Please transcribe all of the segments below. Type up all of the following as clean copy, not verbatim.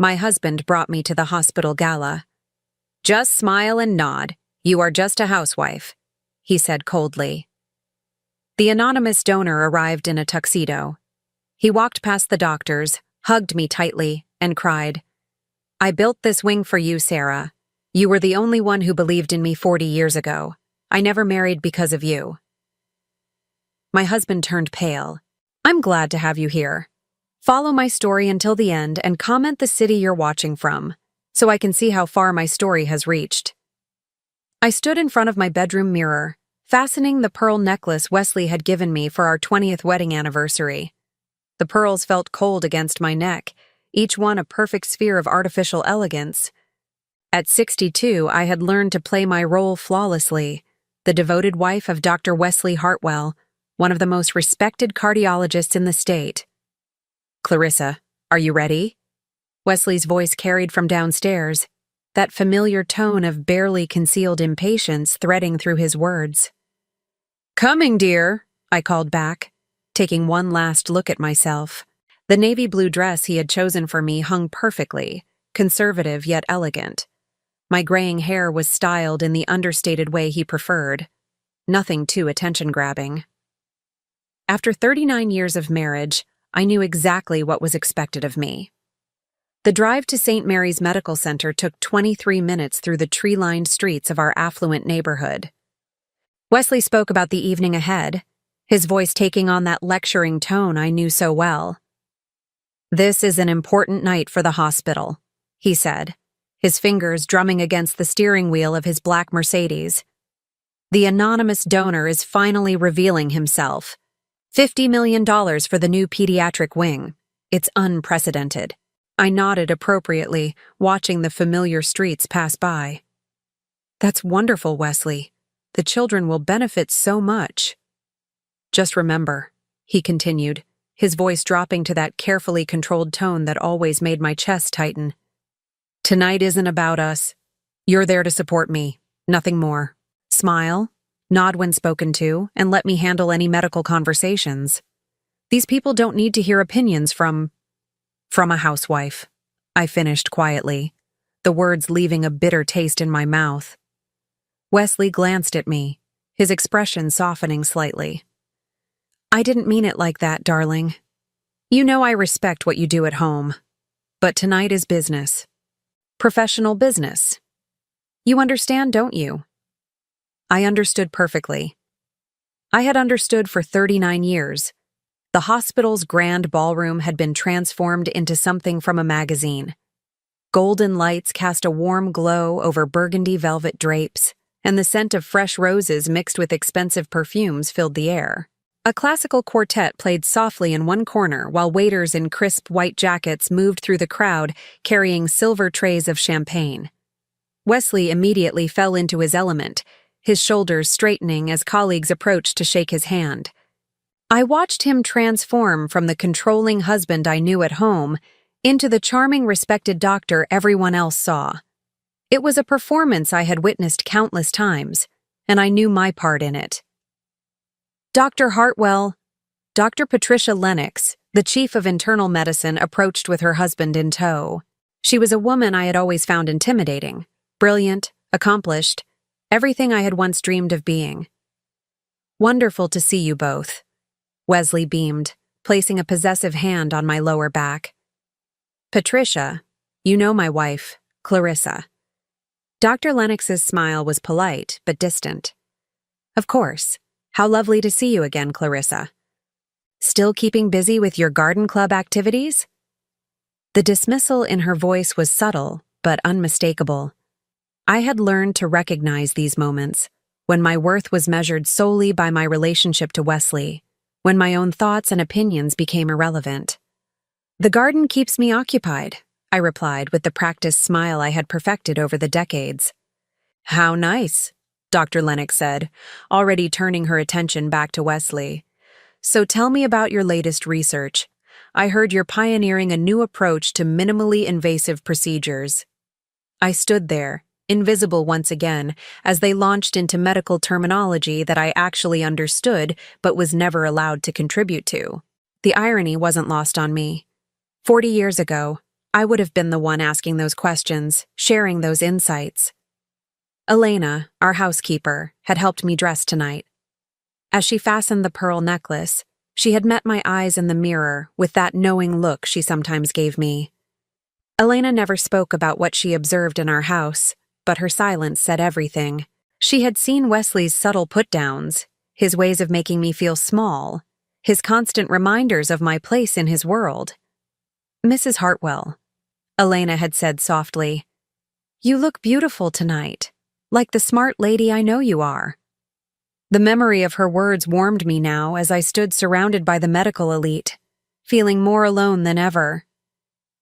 My husband brought me to the hospital gala. "Just smile and nod. You are just a housewife," he said coldly. The anonymous donor arrived in a tuxedo. He walked past the doctors, hugged me tightly, and cried, "I built this wing for you, Sarah. You were the only one who believed in me 40 years ago. I never married because of you." My husband turned pale. "I'm glad to have you here. Follow my story until the end and comment the city you're watching from, so I can see how far my story has reached." I stood in front of my bedroom mirror, fastening the pearl necklace Wesley had given me for our 20th wedding anniversary. The pearls felt cold against my neck, each one a perfect sphere of artificial elegance. At 62, I had learned to play my role flawlessly, the devoted wife of Dr. Wesley Hartwell, one of the most respected cardiologists in the state. "Clarissa, are you ready?" Wesley's voice carried from downstairs, that familiar tone of barely concealed impatience threading through his words. "Coming, dear," I called back, taking one last look at myself. The navy blue dress he had chosen for me hung perfectly, conservative yet elegant. My graying hair was styled in the understated way he preferred, nothing too attention-grabbing. After 39 years of marriage, I knew exactly what was expected of me. The drive to St. Mary's Medical Center took 23 minutes through the tree-lined streets of our affluent neighborhood. Wesley spoke about the evening ahead, his voice taking on that lecturing tone I knew so well. "This is an important night for the hospital," he said, his fingers drumming against the steering wheel of his black Mercedes. "The anonymous donor is finally revealing himself. $50 million for the new pediatric wing. It's unprecedented." I nodded appropriately, watching the familiar streets pass by. "That's wonderful, Wesley. The children will benefit so much." "Just remember," he continued, his voice dropping to that carefully controlled tone that always made my chest tighten. "Tonight isn't about us. You're there to support me, nothing more. Smile, nod when spoken to, and let me handle any medical conversations. These people don't need to hear opinions from a housewife," I finished quietly, the words leaving a bitter taste in my mouth. Wesley glanced at me, his expression softening slightly. "I didn't mean it like that, darling. You know I respect what you do at home. But tonight is business. Professional business. You understand, don't you?" I understood perfectly. I had understood for 39 years. The hospital's grand ballroom had been transformed into something from a magazine. Golden lights cast a warm glow over burgundy velvet drapes, and the scent of fresh roses mixed with expensive perfumes filled the air. A classical quartet played softly in one corner while waiters in crisp white jackets moved through the crowd carrying silver trays of champagne. Wesley immediately fell into his element, his shoulders straightening as colleagues approached to shake his hand. I watched him transform from the controlling husband I knew at home into the charming, respected doctor everyone else saw. It was a performance I had witnessed countless times, and I knew my part in it. "Dr. Hartwell," Dr. Patricia Lennox, the chief of internal medicine, approached with her husband in tow. She was a woman I had always found intimidating, brilliant, accomplished, everything I had once dreamed of being. "Wonderful to see you both," Wesley beamed, placing a possessive hand on my lower back. "Patricia, you know my wife, Clarissa." Dr. Lennox's smile was polite but distant. "Of course. How lovely to see you again, Clarissa. Still keeping busy with your garden club activities?" The dismissal in her voice was subtle but unmistakable. I had learned to recognize these moments, when my worth was measured solely by my relationship to Wesley, when my own thoughts and opinions became irrelevant. "The garden keeps me occupied," I replied with the practiced smile I had perfected over the decades. "How nice," Dr. Lennox said, already turning her attention back to Wesley. "So tell me about your latest research. I heard you're pioneering a new approach to minimally invasive procedures." I stood there, invisible once again, as they launched into medical terminology that I actually understood but was never allowed to contribute to. The irony wasn't lost on me. 40 years ago, I would have been the one asking those questions, sharing those insights. Elena, our housekeeper, had helped me dress tonight. As she fastened the pearl necklace, she had met my eyes in the mirror with that knowing look she sometimes gave me. Elena never spoke about what she observed in our house, but her silence said everything. She had seen Wesley's subtle put-downs, his ways of making me feel small, his constant reminders of my place in his world. "Mrs. Hartwell," Elena had said softly, "you look beautiful tonight, like the smart lady I know you are." The memory of her words warmed me now as I stood surrounded by the medical elite, feeling more alone than ever.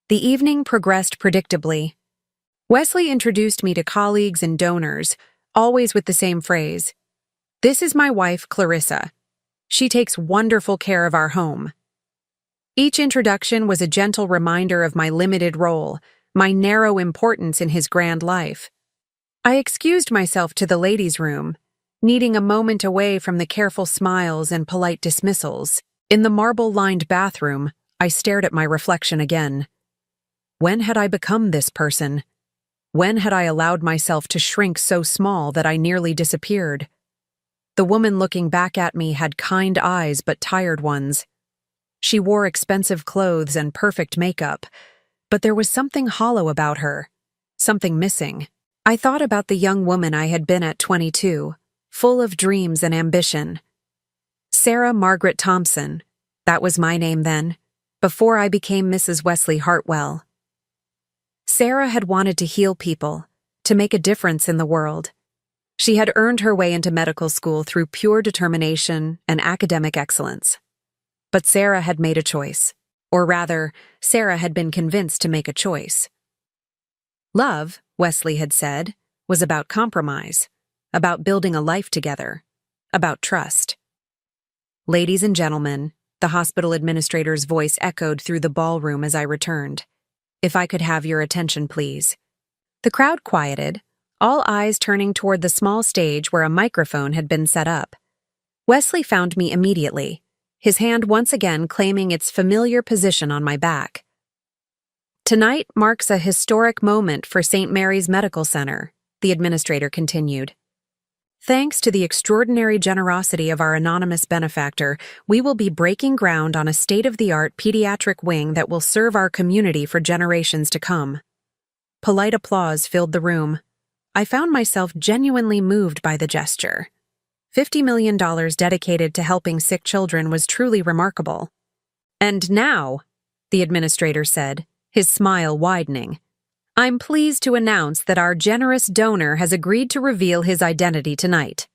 The evening progressed predictably. Wesley introduced me to colleagues and donors, always with the same phrase, "This is my wife, Clarissa. She takes wonderful care of our home." Each introduction was a gentle reminder of my limited role, my narrow importance in his grand life. I excused myself to the ladies' room, needing a moment away from the careful smiles and polite dismissals. In the marble-lined bathroom, I stared at my reflection again. When had I become this person? When had I allowed myself to shrink so small that I nearly disappeared? The woman looking back at me had kind eyes but tired ones. She wore expensive clothes and perfect makeup, but there was something hollow about her, something missing. I thought about the young woman I had been at 22, full of dreams and ambition. Sarah Margaret Thompson, that was my name then, before I became Mrs. Wesley Hartwell. Sarah had wanted to heal people, to make a difference in the world. She had earned her way into medical school through pure determination and academic excellence. But Sarah had made a choice, or rather, Sarah had been convinced to make a choice. Love, Wesley had said, was about compromise, about building a life together, about trust. "Ladies and gentlemen," the hospital administrator's voice echoed through the ballroom as I returned. "If I could have your attention, please." The crowd quieted, all eyes turning toward the small stage where a microphone had been set up. Wesley found me immediately, his hand once again claiming its familiar position on my back. "Tonight marks a historic moment for St. Mary's Medical Center," the administrator continued. "Thanks to the extraordinary generosity of our anonymous benefactor, we will be breaking ground on a state-of-the-art pediatric wing that will serve our community for generations to come." Polite applause filled the room. I found myself genuinely moved by the gesture. $50 million dedicated to helping sick children was truly remarkable. "And now," the administrator said, his smile widening, "I'm pleased to announce that our generous donor has agreed to reveal his identity tonight."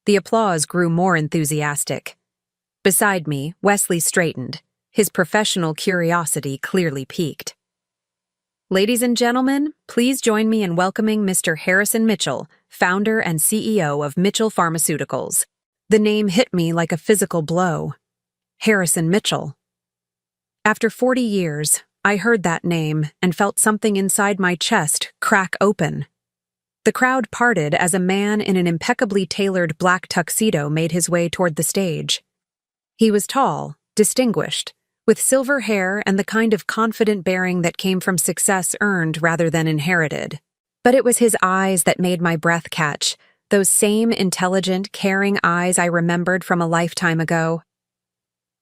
The applause grew more enthusiastic. Beside me, Wesley straightened, his professional curiosity clearly piqued. "Ladies and gentlemen, please join me in welcoming Mr. Harrison Mitchell, founder and CEO of Mitchell Pharmaceuticals." The name hit me like a physical blow. Harrison Mitchell. After 40 years, I heard that name and felt something inside my chest crack open. The crowd parted as a man in an impeccably tailored black tuxedo made his way toward the stage. He was tall, distinguished, with silver hair and the kind of confident bearing that came from success earned rather than inherited. But it was his eyes that made my breath catch, those same intelligent, caring eyes I remembered from a lifetime ago.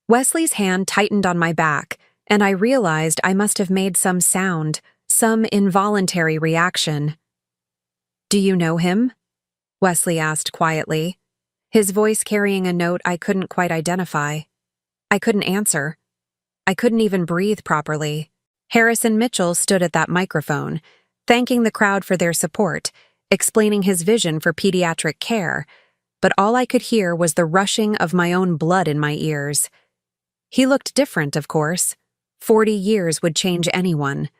Wesley's hand tightened on my back, and I realized I must have made some sound, some involuntary reaction. "Do you know him?" Wesley asked quietly, his voice carrying a note I couldn't quite identify. I couldn't answer. I couldn't even breathe properly. Harrison Mitchell stood at that microphone, thanking the crowd for their support, explaining his vision for pediatric care, but all I could hear was the rushing of my own blood in my ears. He looked different, of course. 40 years would change anyone,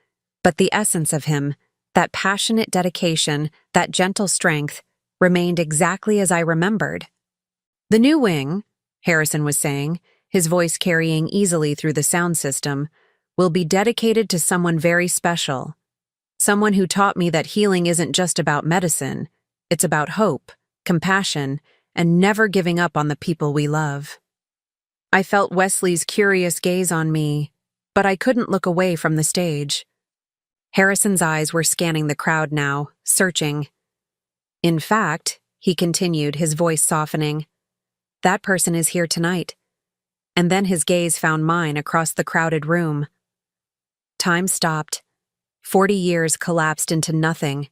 but the essence of him, that passionate dedication, that gentle strength, remained exactly as I remembered. "The new wing," Harrison was saying, his voice carrying easily through the sound system, "will be dedicated to someone very special. Someone who taught me that healing isn't just about medicine, it's about hope, compassion, and never giving up on the people we love." I felt Wesley's curious gaze on me, but I couldn't look away from the stage. Harrison's eyes were scanning the crowd now, searching. In fact, he continued, his voice softening, that person is here tonight. And then his gaze found mine across the crowded room. Time stopped. 40 years collapsed into nothing.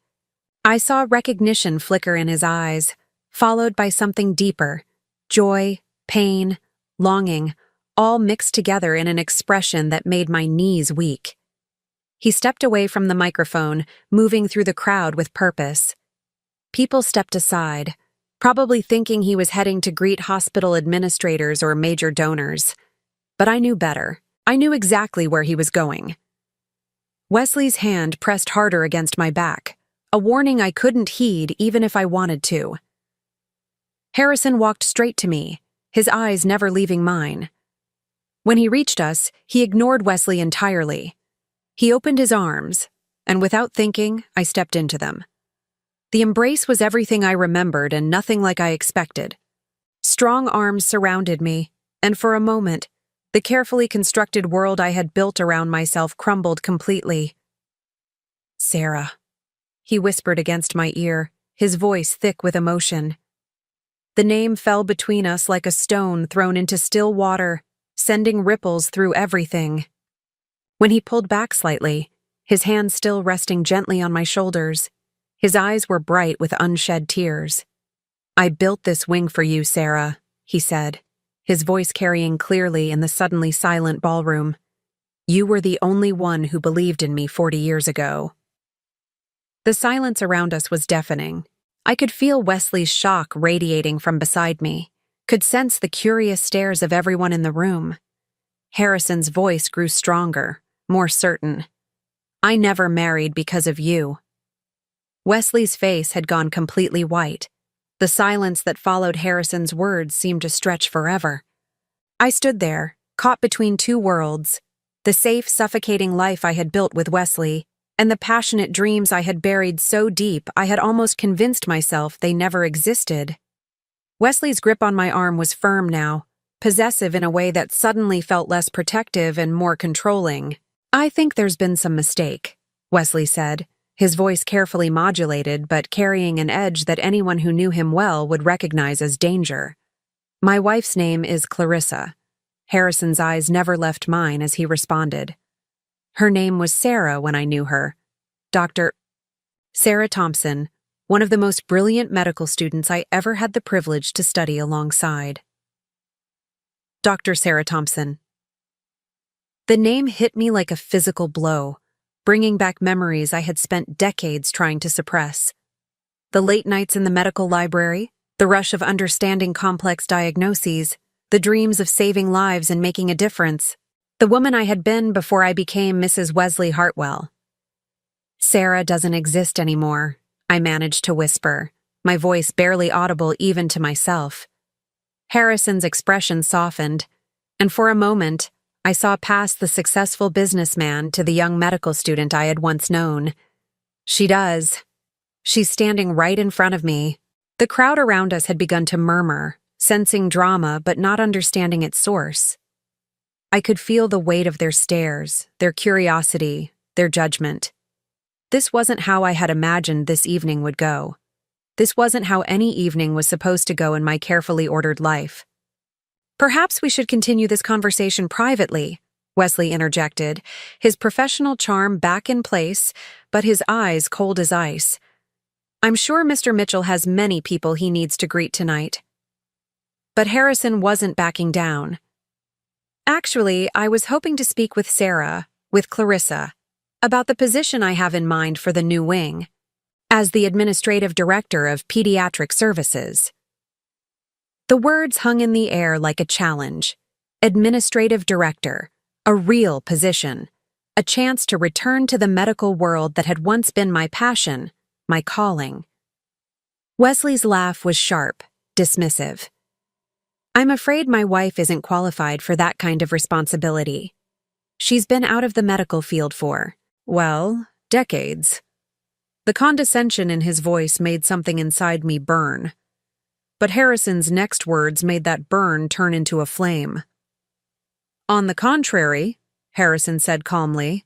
I saw recognition flicker in his eyes, followed by something deeper, joy, pain, longing, all mixed together in an expression that made my knees weak. He stepped away from the microphone, moving through the crowd with purpose. People stepped aside, probably thinking he was heading to greet hospital administrators or major donors. But I knew better. I knew exactly where he was going. Wesley's hand pressed harder against my back, a warning I couldn't heed even if I wanted to. Harrison walked straight to me, his eyes never leaving mine. When he reached us, he ignored Wesley entirely. He opened his arms, and without thinking, I stepped into them. The embrace was everything I remembered and nothing like I expected. Strong arms surrounded me, and for a moment, the carefully constructed world I had built around myself crumbled completely. "Sarah," he whispered against my ear, his voice thick with emotion. The name fell between us like a stone thrown into still water, sending ripples through everything. When he pulled back slightly, his hand still resting gently on my shoulders, his eyes were bright with unshed tears. "I built this wing for you, Sarah," he said, his voice carrying clearly in the suddenly silent ballroom. "You were the only one who believed in me 40 years ago." The silence around us was deafening. I could feel Wesley's shock radiating from beside me, could sense the curious stares of everyone in the room. Harrison's voice grew stronger, more certain. "I never married because of you." Wesley's face had gone completely white. The silence that followed Harrison's words seemed to stretch forever. I stood there, caught between two worlds, the safe, suffocating life I had built with Wesley, and the passionate dreams I had buried so deep I had almost convinced myself they never existed. Wesley's grip on my arm was firm now, possessive in a way that suddenly felt less protective and more controlling. "I think there's been some mistake," Wesley said, his voice carefully modulated but carrying an edge that anyone who knew him well would recognize as danger. "My wife's name is Clarissa." Harrison's eyes never left mine as he responded. "Her name was Sarah when I knew her. Dr. Sarah Thompson, one of the most brilliant medical students I ever had the privilege to study alongside." Dr. Sarah Thompson. The name hit me like a physical blow, bringing back memories I had spent decades trying to suppress. The late nights in the medical library, the rush of understanding complex diagnoses, the dreams of saving lives and making a difference. The woman I had been before I became Mrs. Wesley Hartwell. "Sarah doesn't exist anymore," I managed to whisper, my voice barely audible even to myself. Harrison's expression softened, and for a moment, I saw past the successful businessman to the young medical student I had once known. "She does. She's standing right in front of me." The crowd around us had begun to murmur, sensing drama but not understanding its source. I could feel the weight of their stares, their curiosity, their judgment. This wasn't how I had imagined this evening would go. This wasn't how any evening was supposed to go in my carefully ordered life. "Perhaps we should continue this conversation privately," Wesley interjected, his professional charm back in place, but his eyes cold as ice. "I'm sure Mr. Mitchell has many people he needs to greet tonight." But Harrison wasn't backing down. "Actually, I was hoping to speak with Sarah, with Clarissa, about the position I have in mind for the new wing, as the administrative director of pediatric services." The words hung in the air like a challenge. Administrative director, a real position, a chance to return to the medical world that had once been my passion, my calling. Wesley's laugh was sharp, dismissive. "I'm afraid my wife isn't qualified for that kind of responsibility. She's been out of the medical field for, well, decades." The condescension in his voice made something inside me burn. But Harrison's next words made that burn turn into a flame. "On the contrary," Harrison said calmly.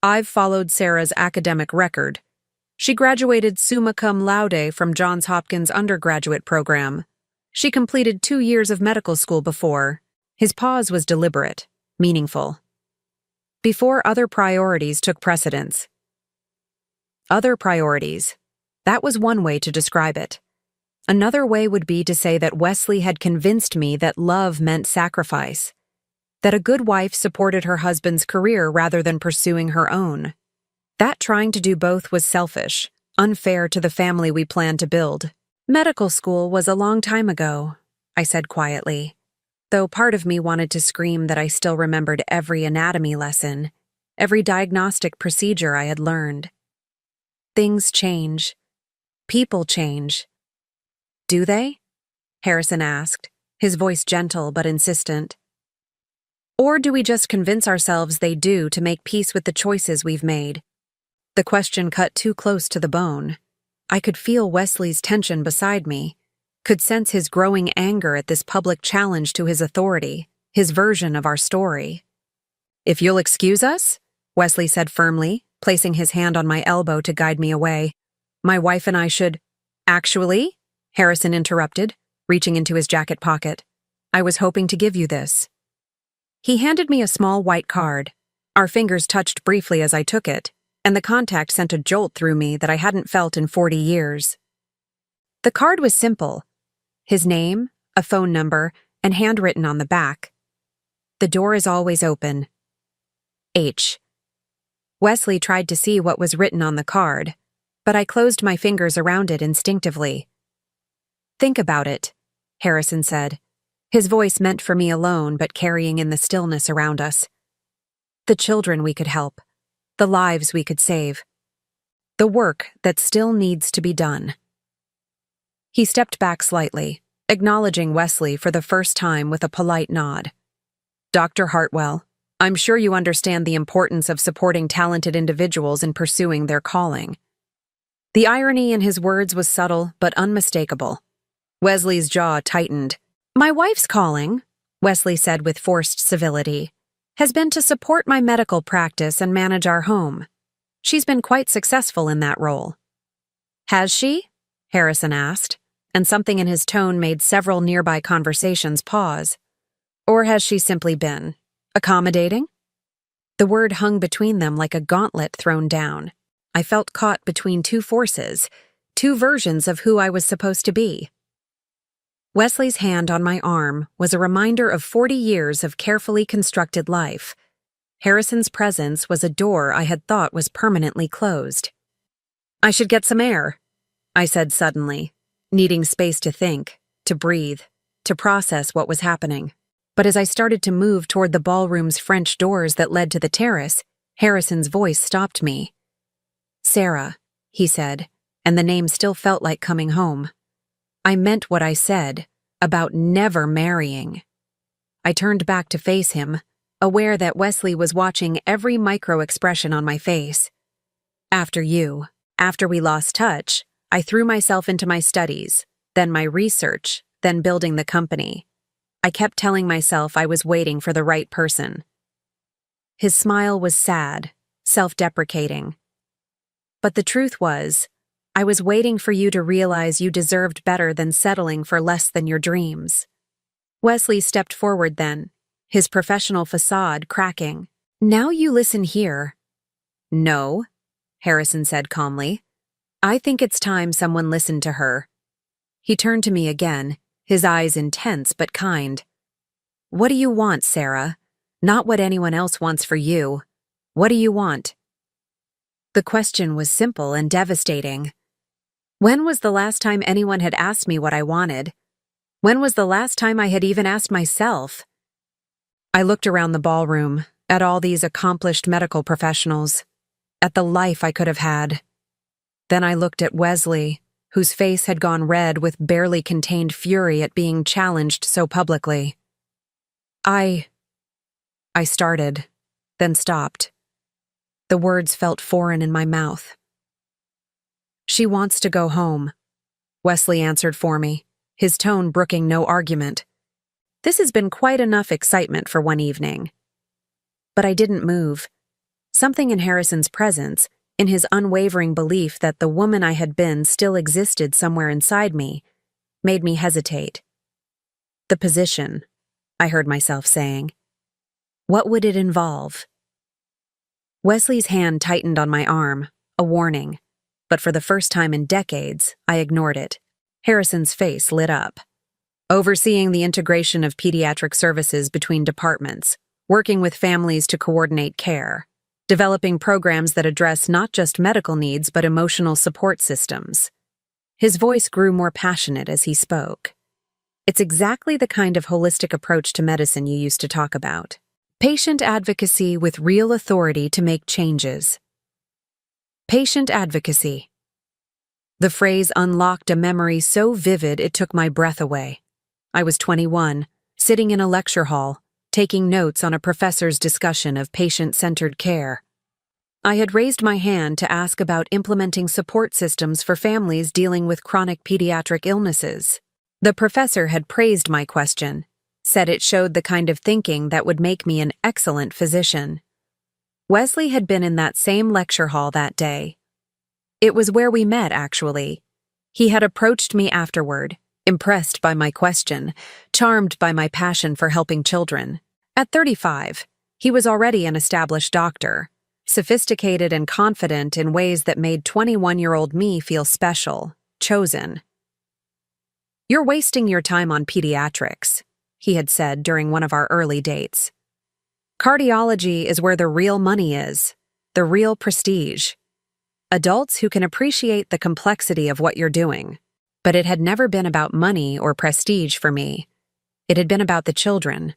I've followed Sarah's academic record. She graduated summa cum laude from Johns Hopkins undergraduate program. She completed 2 years of medical school before. His pause was deliberate, meaningful. Before other priorities took precedence. Other priorities. That was one way to describe it. Another way would be to say that Wesley had convinced me that love meant sacrifice, that a good wife supported her husband's career rather than pursuing her own. That trying to do both was selfish, unfair to the family we planned to build. Medical school was a long time ago, I said quietly, though part of me wanted to scream that I still remembered every anatomy lesson, every diagnostic procedure I had learned. Things change. People change. Do they? Harrison asked, his voice gentle but insistent. Or do we just convince ourselves they do to make peace with the choices we've made? The question cut too close to the bone. I could feel Wesley's tension beside me, could sense his growing anger at this public challenge to his authority, his version of our story. If you'll excuse us, Wesley said firmly, placing his hand on my elbow to guide me away. My wife and I should— Actually, Harrison interrupted, reaching into his jacket pocket. I was hoping to give you this. He handed me a small white card. Our fingers touched briefly as I took it, and the contact sent a jolt through me that I hadn't felt in 40 years. The card was simple. His name, a phone number, and handwritten on the back. The door is always open. H. Wesley tried to see what was written on the card, but I closed my fingers around it instinctively. Think about it, Harrison said, his voice meant for me alone but carrying in the stillness around us. The children we could help, the lives we could save, the work that still needs to be done. He stepped back slightly, acknowledging Wesley for the first time with a polite nod. Dr. Hartwell, I'm sure you understand the importance of supporting talented individuals in pursuing their calling. The irony in his words was subtle but unmistakable. Wesley's jaw tightened. My wife's calling, Wesley said with forced civility, has been to support my medical practice and manage our home. She's been quite successful in that role. Has she? Harrison asked, and something in his tone made several nearby conversations pause. Or has she simply been accommodating? The word hung between them like a gauntlet thrown down. I felt caught between two forces, two versions of who I was supposed to be. Wesley's hand on my arm was a reminder of 40 years of carefully constructed life. Harrison's presence was a door I had thought was permanently closed. I should get some air, I said suddenly, needing space to think, to breathe, to process what was happening. But as I started to move toward the ballroom's French doors that led to the terrace, Harrison's voice stopped me. Sarah, he said, and the name still felt like coming home. I meant what I said, about never marrying. I turned back to face him, aware that Wesley was watching every micro-expression on my face. After we lost touch, I threw myself into my studies, then my research, then building the company. I kept telling myself I was waiting for the right person. His smile was sad, self-deprecating. But the truth was, I was waiting for you to realize you deserved better than settling for less than your dreams. Wesley stepped forward then, his professional facade cracking. Now you listen here. No, Harrison said calmly. I think it's time someone listened to her. He turned to me again, his eyes intense but kind. What do you want, Sarah? Not what anyone else wants for you. What do you want? The question was simple and devastating. When was the last time anyone had asked me what I wanted? When was the last time I had even asked myself? I looked around the ballroom, at all these accomplished medical professionals, at the life I could have had. Then I looked at Wesley, whose face had gone red with barely contained fury at being challenged so publicly. I started, then stopped. The words felt foreign in my mouth. She wants to go home, Wesley answered for me, his tone brooking no argument. This has been quite enough excitement for one evening. but I didn't move. Something in Harrison's presence, in his unwavering belief that the woman I had been still existed somewhere inside me, made me hesitate. The position, I heard myself saying. What would it involve? Wesley's hand tightened on my arm, a warning, but for the first time in decades, I ignored it. Harrison's face lit up. Overseeing the integration of pediatric services between departments, working with families to coordinate care, developing programs that address not just medical needs but emotional support systems. His voice grew more passionate as he spoke. It's exactly the kind of holistic approach to medicine you used to talk about. Patient advocacy with real authority to make changes. Patient advocacy. The phrase unlocked a memory so vivid it took my breath away. I was 21, sitting in a lecture hall, taking notes on a professor's discussion of patient-centered care. I had raised my hand to ask about implementing support systems for families dealing with chronic pediatric illnesses. The professor had praised my question, said it showed the kind of thinking that would make me an excellent physician. Wesley had been in that same lecture hall that day. It was where we met, actually. He had approached me afterward, impressed by my question, charmed by my passion for helping children. At 35, he was already an established doctor, sophisticated and confident in ways that made 21-year-old me feel special, chosen. "You're wasting your time on pediatrics," he had said during one of our early dates. "Cardiology is where the real money is, the real prestige. Adults who can appreciate the complexity of what you're doing." But it had never been about money or prestige for me. It had been about the children.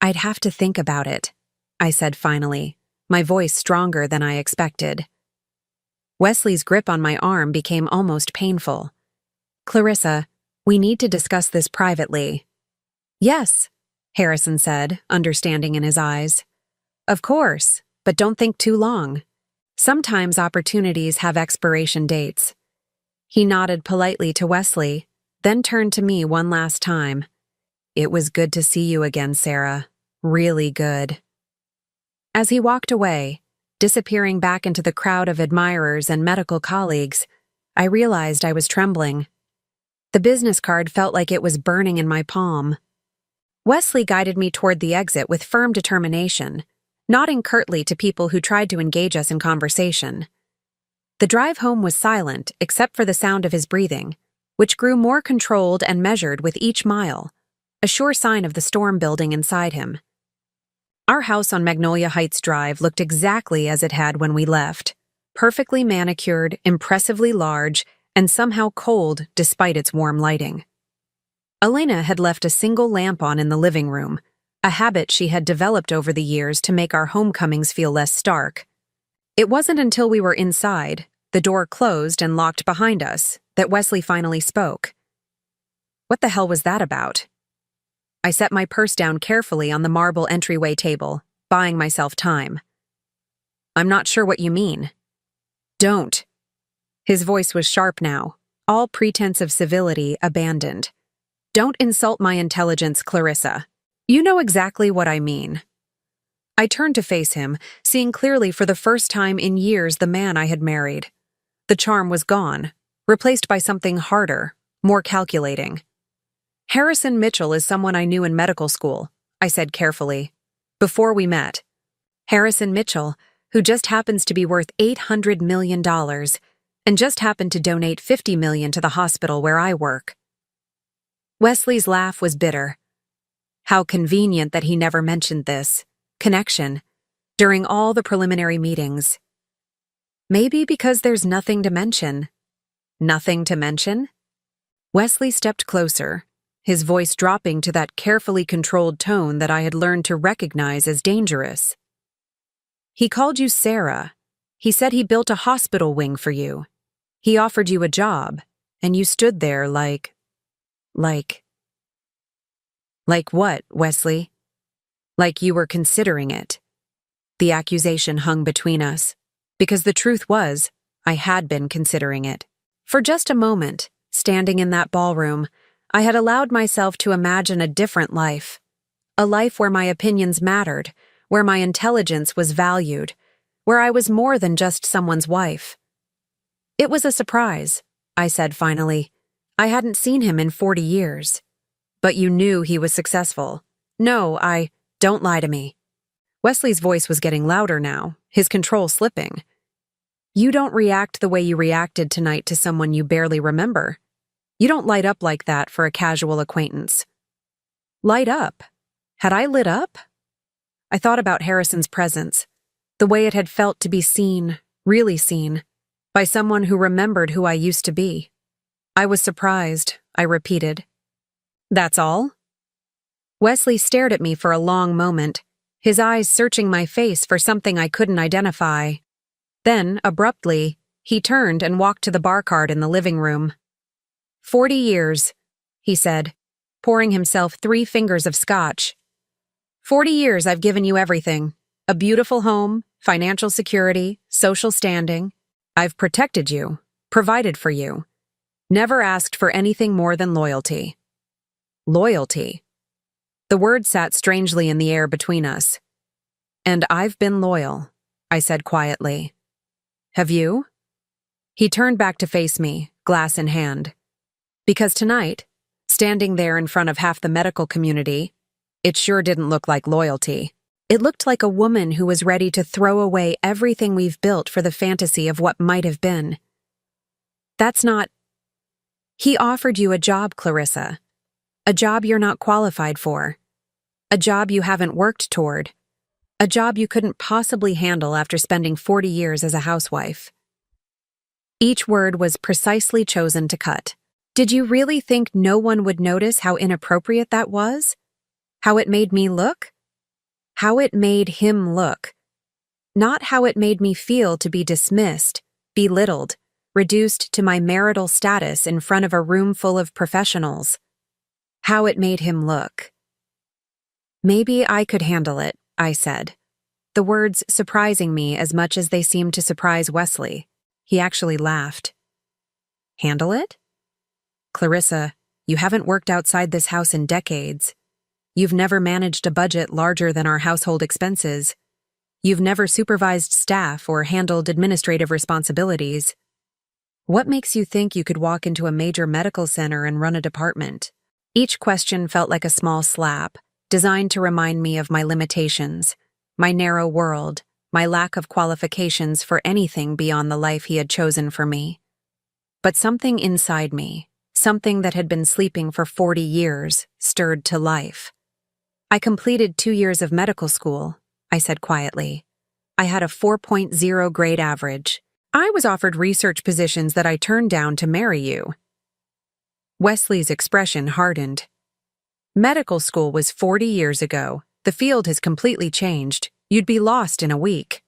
"I'd have to think about it," I said finally, my voice stronger than I expected. Wesley's grip on my arm became almost painful. "Clarissa, we need to discuss this privately." "Yes," Harrison said, understanding in his eyes. "Of course, but don't think too long. Sometimes opportunities have expiration dates." He nodded politely to Wesley, then turned to me one last time. "It was good to see you again, Sarah. Really good." As he walked away, disappearing back into the crowd of admirers and medical colleagues, I realized I was trembling. The business card felt like it was burning in my palm. Wesley guided me toward the exit with firm determination, nodding curtly to people who tried to engage us in conversation. The drive home was silent except for the sound of his breathing, which grew more controlled and measured with each mile, a sure sign of the storm building inside him. Our house on Magnolia Heights Drive looked exactly as it had when we left, perfectly manicured, impressively large, and somehow cold despite its warm lighting. Elena had left a single lamp on in the living room, a habit she had developed over the years to make our homecomings feel less stark. It wasn't until we were inside, the door closed and locked behind us, that Wesley finally spoke. "What the hell was that about?" I set my purse down carefully on the marble entryway table, buying myself time. "I'm not sure what you mean." "Don't." His voice was sharp now, all pretense of civility abandoned. "Don't insult my intelligence, Clarissa. You know exactly what I mean." I turned to face him, seeing clearly for the first time in years the man I had married. The charm was gone, replaced by something harder, more calculating. "Harrison Mitchell is someone I knew in medical school," I said carefully, "before we met. Harrison Mitchell, who just happens to be worth $800 million, and just happened to donate $50 million to the hospital where I work." Wesley's laugh was bitter. How convenient that he never mentioned this connection during all the preliminary meetings. Maybe because there's nothing to mention. Nothing to mention? Wesley stepped closer, his voice dropping to that carefully controlled tone that I had learned to recognize as dangerous. "He called you Sarah. He said he built a hospital wing for you. He offered you a job, and you stood there like what, Wesley? Like you were considering it." The accusation hung between us, because the truth was, I had been considering it. For just a moment, standing in that ballroom, I had allowed myself to imagine a different life. A life where my opinions mattered, where my intelligence was valued, where I was more than just someone's wife. It was a surprise, I said finally. I hadn't seen him in 40 years. But you knew he was successful. No, don't lie to me. Wesley's voice was getting louder now, his control slipping. You don't react the way you reacted tonight to someone you barely remember. You don't light up like that for a casual acquaintance. Light up? Had I lit up? I thought about Harrison's presence, the way it had felt to be seen, really seen, by someone who remembered who I used to be. I was surprised, I repeated. That's all? Wesley stared at me for a long moment, his eyes searching my face for something I couldn't identify. Then, abruptly, he turned and walked to the bar cart in the living room. 40 years, he said, pouring himself 3 fingers of scotch. 40 years I've given you everything. A beautiful home, financial security, social standing. I've protected you, provided for you. Never asked for anything more than loyalty. Loyalty. The word sat strangely in the air between us. And I've been loyal, I said quietly. Have you? He turned back to face me, glass in hand. Because tonight, standing there in front of half the medical community, it sure didn't look like loyalty. It looked like a woman who was ready to throw away everything we've built for the fantasy of what might have been. That's not... He offered you a job, Clarissa. A job you're not qualified for. A job you haven't worked toward. A job you couldn't possibly handle after spending 40 years as a housewife. Each word was precisely chosen to cut. Did you really think no one would notice how inappropriate that was? How it made me look? How it made him look. Not how it made me feel to be dismissed, belittled, reduced to my marital status in front of a room full of professionals. How it made him look. Maybe I could handle it, I said. The words surprising me as much as they seemed to surprise Wesley. He actually laughed. Handle it? Clarissa, you haven't worked outside this house in decades. You've never managed a budget larger than our household expenses. You've never supervised staff or handled administrative responsibilities. What makes you think you could walk into a major medical center and run a department? Each question felt like a small slap, designed to remind me of my limitations, my narrow world, my lack of qualifications for anything beyond the life he had chosen for me. But something inside me, something that had been sleeping for 40 years, stirred to life. I completed 2 years of medical school, I said quietly. I had a 4.0 grade average. I was offered research positions that I turned down to marry you. Wesley's expression hardened. Medical school was 40 years ago. The field has completely changed. You'd be lost in a week.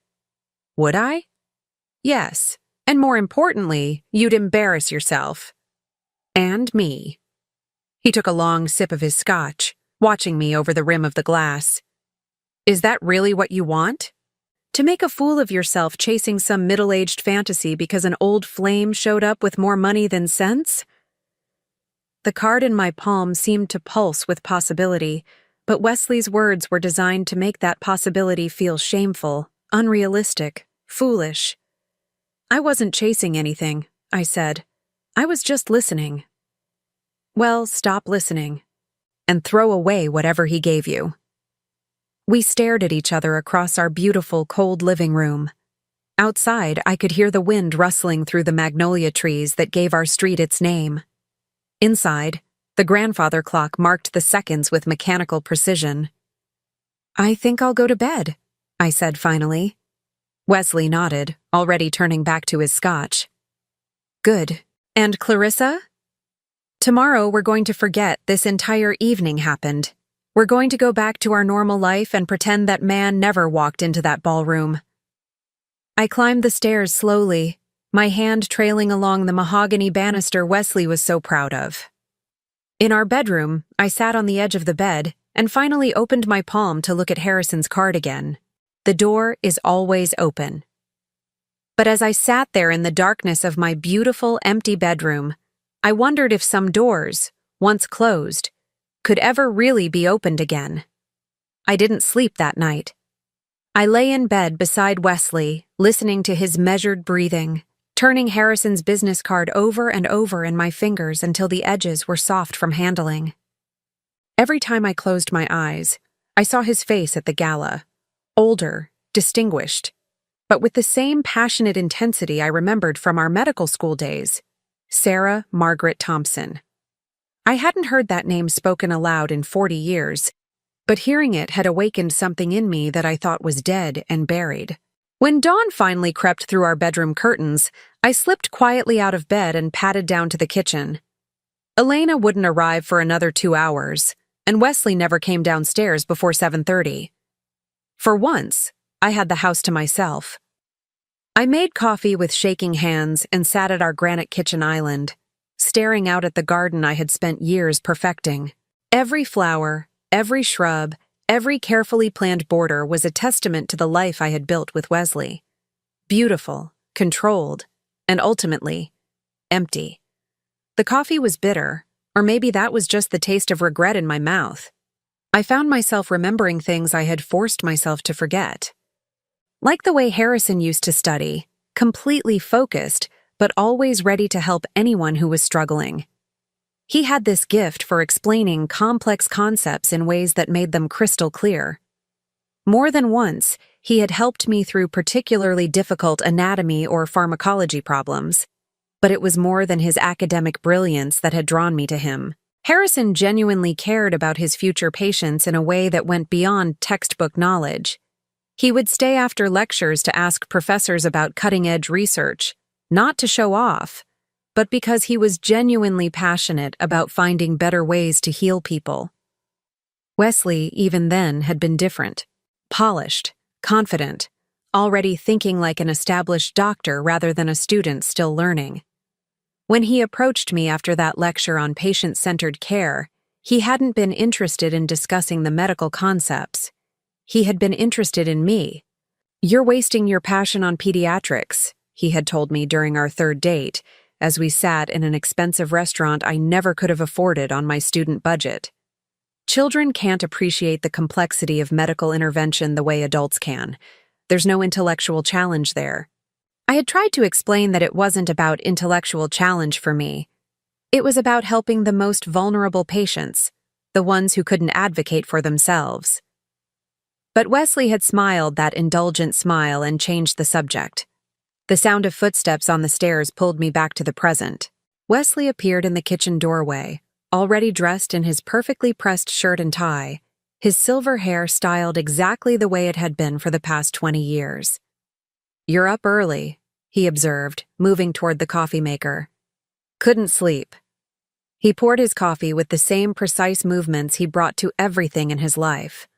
Would I? Yes. And more importantly, you'd embarrass yourself. And me. He took a long sip of his scotch, watching me over the rim of the glass. Is that really what you want? To make a fool of yourself chasing some middle-aged fantasy because an old flame showed up with more money than sense? The card in my palm seemed to pulse with possibility, but Wesley's words were designed to make that possibility feel shameful, unrealistic, foolish. I wasn't chasing anything, I said. I was just listening. Well, stop listening, and throw away whatever he gave you. We stared at each other across our beautiful, cold living room. Outside, I could hear the wind rustling through the magnolia trees that gave our street its name. Inside, the grandfather clock marked the seconds with mechanical precision. I think I'll go to bed, I said finally. Wesley nodded, already turning back to his scotch. Good. And Clarissa? Tomorrow we're going to forget this entire evening happened. We're going to go back to our normal life and pretend that man never walked into that ballroom. I climbed the stairs slowly, my hand trailing along the mahogany banister Wesley was so proud of. In our bedroom, I sat on the edge of the bed and finally opened my palm to look at Harrison's card again. The door is always open. But as I sat there in the darkness of my beautiful, empty bedroom, I wondered if some doors, once closed, could ever really be opened again. I didn't sleep that night. I lay in bed beside Wesley, listening to his measured breathing, turning Harrison's business card over and over in my fingers until the edges were soft from handling. Every time I closed my eyes, I saw his face at the gala, older, distinguished, but with the same passionate intensity I remembered from our medical school days. Sarah Margaret Thompson. I hadn't heard that name spoken aloud in 40 years, but hearing it had awakened something in me that I thought was dead and buried. When dawn finally crept through our bedroom curtains, I slipped quietly out of bed and padded down to the kitchen. Elena wouldn't arrive for another 2 hours, and Wesley never came downstairs before 7:30. For once, I had the house to myself. I made coffee with shaking hands and sat at our granite kitchen island, staring out at the garden I had spent years perfecting. Every flower, every shrub, every carefully planned border was a testament to the life I had built with Wesley. Beautiful, controlled, and ultimately, empty. The coffee was bitter, or maybe that was just the taste of regret in my mouth. I found myself remembering things I had forced myself to forget. Like the way Harrison used to study, completely focused, but always ready to help anyone who was struggling. He had this gift for explaining complex concepts in ways that made them crystal clear. More than once, he had helped me through particularly difficult anatomy or pharmacology problems, but it was more than his academic brilliance that had drawn me to him. Harrison genuinely cared about his future patients in a way that went beyond textbook knowledge. He would stay after lectures to ask professors about cutting-edge research, not to show off, but because he was genuinely passionate about finding better ways to heal people. Wesley, even then, had been different. Polished, confident, already thinking like an established doctor rather than a student still learning. When he approached me after that lecture on patient-centered care, he hadn't been interested in discussing the medical concepts. He had been interested in me. "You're wasting your passion on pediatrics," he had told me during our third date, as we sat in an expensive restaurant I never could have afforded on my student budget. Children can't appreciate the complexity of medical intervention the way adults can. There's no intellectual challenge there. I had tried to explain that it wasn't about intellectual challenge for me. It was about helping the most vulnerable patients, the ones who couldn't advocate for themselves. But Wesley had smiled that indulgent smile and changed the subject. The sound of footsteps on the stairs pulled me back to the present. Wesley appeared in the kitchen doorway, already dressed in his perfectly pressed shirt and tie, his silver hair styled exactly the way it had been for the past 20 years. "You're up early," he observed, moving toward the coffee maker. "Couldn't sleep." He poured his coffee with the same precise movements he brought to everything in his life.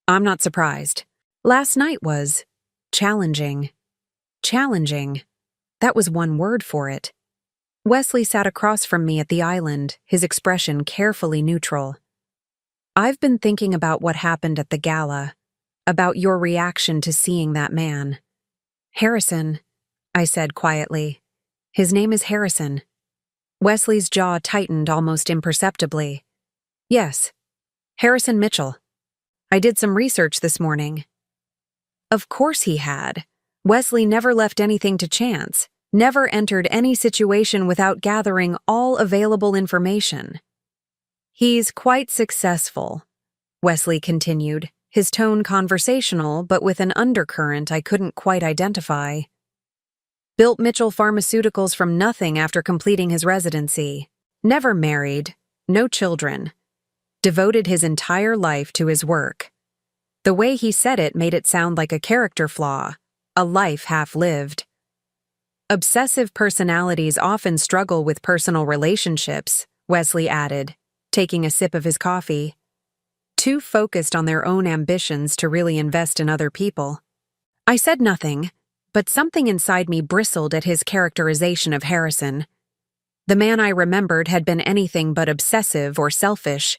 "I'm not surprised. Last night was challenging." Challenging. That was one word for it. Wesley sat across from me at the island, his expression carefully neutral. "I've been thinking about what happened at the gala, about your reaction to seeing that man." "Harrison," I said quietly. "His name is Harrison." Wesley's jaw tightened almost imperceptibly. "Yes, Harrison Mitchell. I did some research this morning." Of course he had. Wesley never left anything to chance, never entered any situation without gathering all available information. "He's quite successful," Wesley continued, his tone conversational but with an undercurrent I couldn't quite identify. "Built Mitchell Pharmaceuticals from nothing after completing his residency. Never married, no children. Devoted his entire life to his work." The way he said it made it sound like a character flaw, a life half-lived. "Obsessive personalities often struggle with personal relationships," Wesley added, taking a sip of his coffee. "Too focused on their own ambitions to really invest in other people." I said nothing, but something inside me bristled at his characterization of Harrison. The man I remembered had been anything but obsessive or selfish.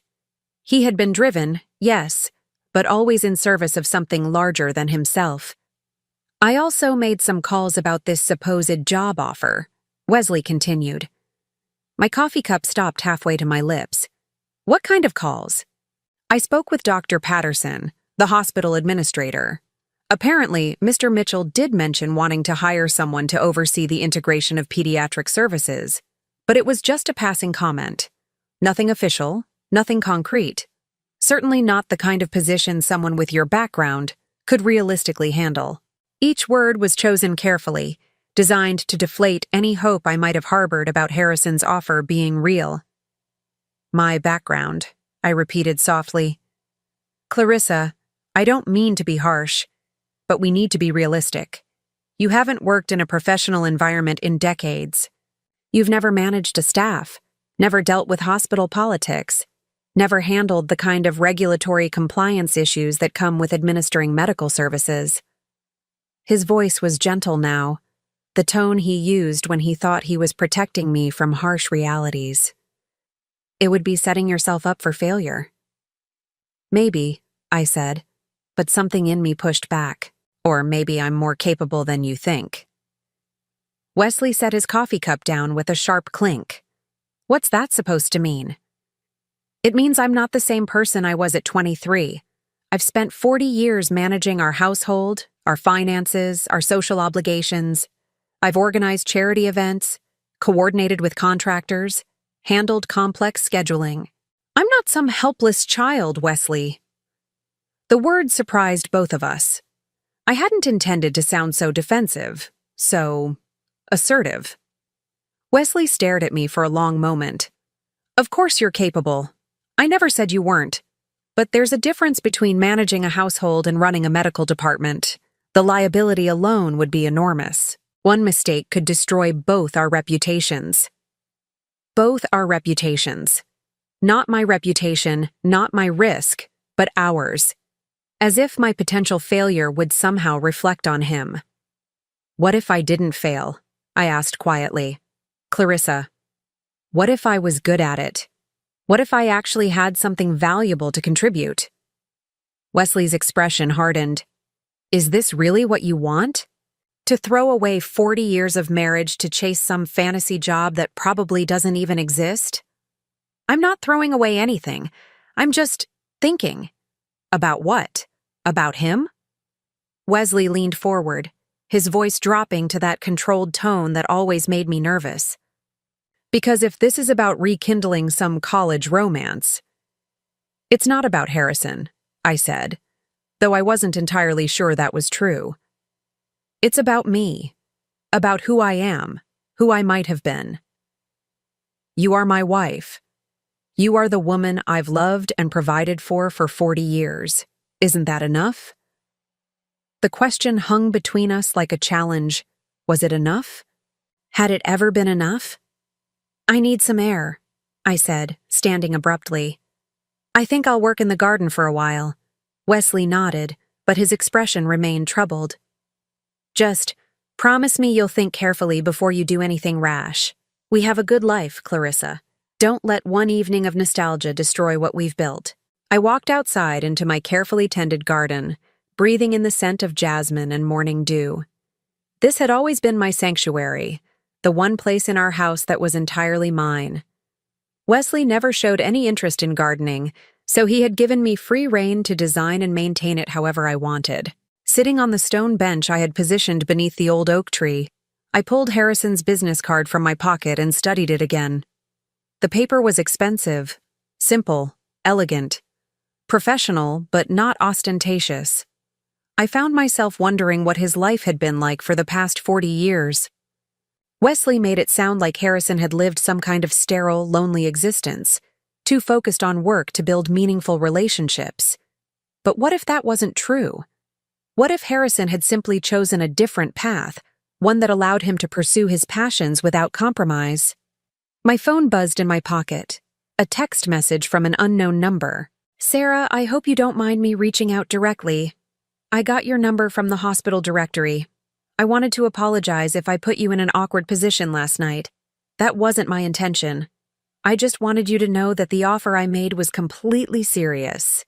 He had been driven, yes, but always in service of something larger than himself. "I also made some calls about this supposed job offer," Wesley continued. My coffee cup stopped halfway to my lips. "What kind of calls?" "I spoke with Dr. Patterson, the hospital administrator. Apparently, Mr. Mitchell did mention wanting to hire someone to oversee the integration of pediatric services, but it was just a passing comment. Nothing official, nothing concrete. Certainly not the kind of position someone with your background could realistically handle. Each word was chosen carefully, designed to deflate any hope I might have harbored about Harrison's offer being real. My background, I repeated softly. Clarissa, I don't mean to be harsh, but we need to be realistic. You haven't worked in a professional environment in decades. You've never managed a staff, never dealt with hospital politics, never handled the kind of regulatory compliance issues that come with administering medical services. His voice was gentle now, the tone he used when he thought he was protecting me from harsh realities. It would be setting yourself up for failure. Maybe, I said, but something in me pushed back. Or maybe I'm more capable than you think. Wesley set his coffee cup down with a sharp clink. What's that supposed to mean? It means I'm not the same person I was at 23. I've spent 40 years managing our household, our finances, our social obligations. I've organized charity events, coordinated with contractors, handled complex scheduling. I'm not some helpless child, Wesley. The word surprised both of us. I hadn't intended to sound so defensive, so assertive. Wesley stared at me for a long moment. Of course you're capable. I never said you weren't. But there's a difference between managing a household and running a medical department. The liability alone would be enormous. One mistake could destroy both our reputations. Both our reputations. Not my reputation, not my risk, but ours. As if my potential failure would somehow reflect on him. What if I didn't fail? I asked quietly. Clarissa, what if I was good at it? What if I actually had something valuable to contribute? Wesley's expression hardened. Is this really what you want? To throw away 40 years of marriage to chase some fantasy job that probably doesn't even exist? I'm not throwing away anything. I'm just thinking. About what? About him? Wesley leaned forward, his voice dropping to that controlled tone that always made me nervous. Because if this is about rekindling some college romance... It's not about Harrison, I said, though I wasn't entirely sure that was true. It's about me, about who I am, who I might have been. You are my wife. You are the woman I've loved and provided for 40 years. Isn't that enough? The question hung between us like a challenge. Was it enough? Had it ever been enough? I need some air, I said, standing abruptly. I think I'll work in the garden for a while. Wesley nodded, but his expression remained troubled. Just promise me you'll think carefully before you do anything rash. We have a good life, Clarissa. Don't let one evening of nostalgia destroy what we've built. I walked outside into my carefully tended garden, breathing in the scent of jasmine and morning dew. This had always been my sanctuary, the one place in our house that was entirely mine. Wesley never showed any interest in gardening, so he had given me free rein to design and maintain it however I wanted. Sitting on the stone bench I had positioned beneath the old oak tree, I pulled Harrison's business card from my pocket and studied it again. The paper was expensive, simple, elegant, professional but not ostentatious. I found myself wondering what his life had been like for the past 40 years. Wesley made it sound like Harrison had lived some kind of sterile, lonely existence, too focused on work to build meaningful relationships. But what if that wasn't true? What if Harrison had simply chosen a different path, one that allowed him to pursue his passions without compromise? My phone buzzed in my pocket, a text message from an unknown number. Sarah, I hope you don't mind me reaching out directly. I got your number from the hospital directory. I wanted to apologize if I put you in an awkward position last night. That wasn't my intention. I just wanted you to know that the offer I made was completely serious.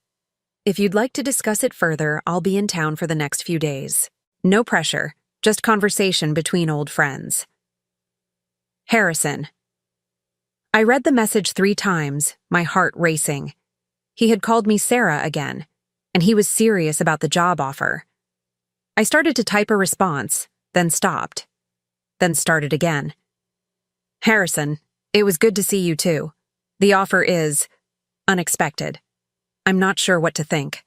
If you'd like to discuss it further, I'll be in town for the next few days. No pressure, just conversation between old friends. Harrison. I read the message 3 times, my heart racing. He had called me Sarah again, and he was serious about the job offer. I started to type a response, then stopped, then started again. Harrison, it was good to see you too. The offer is unexpected. I'm not sure what to think.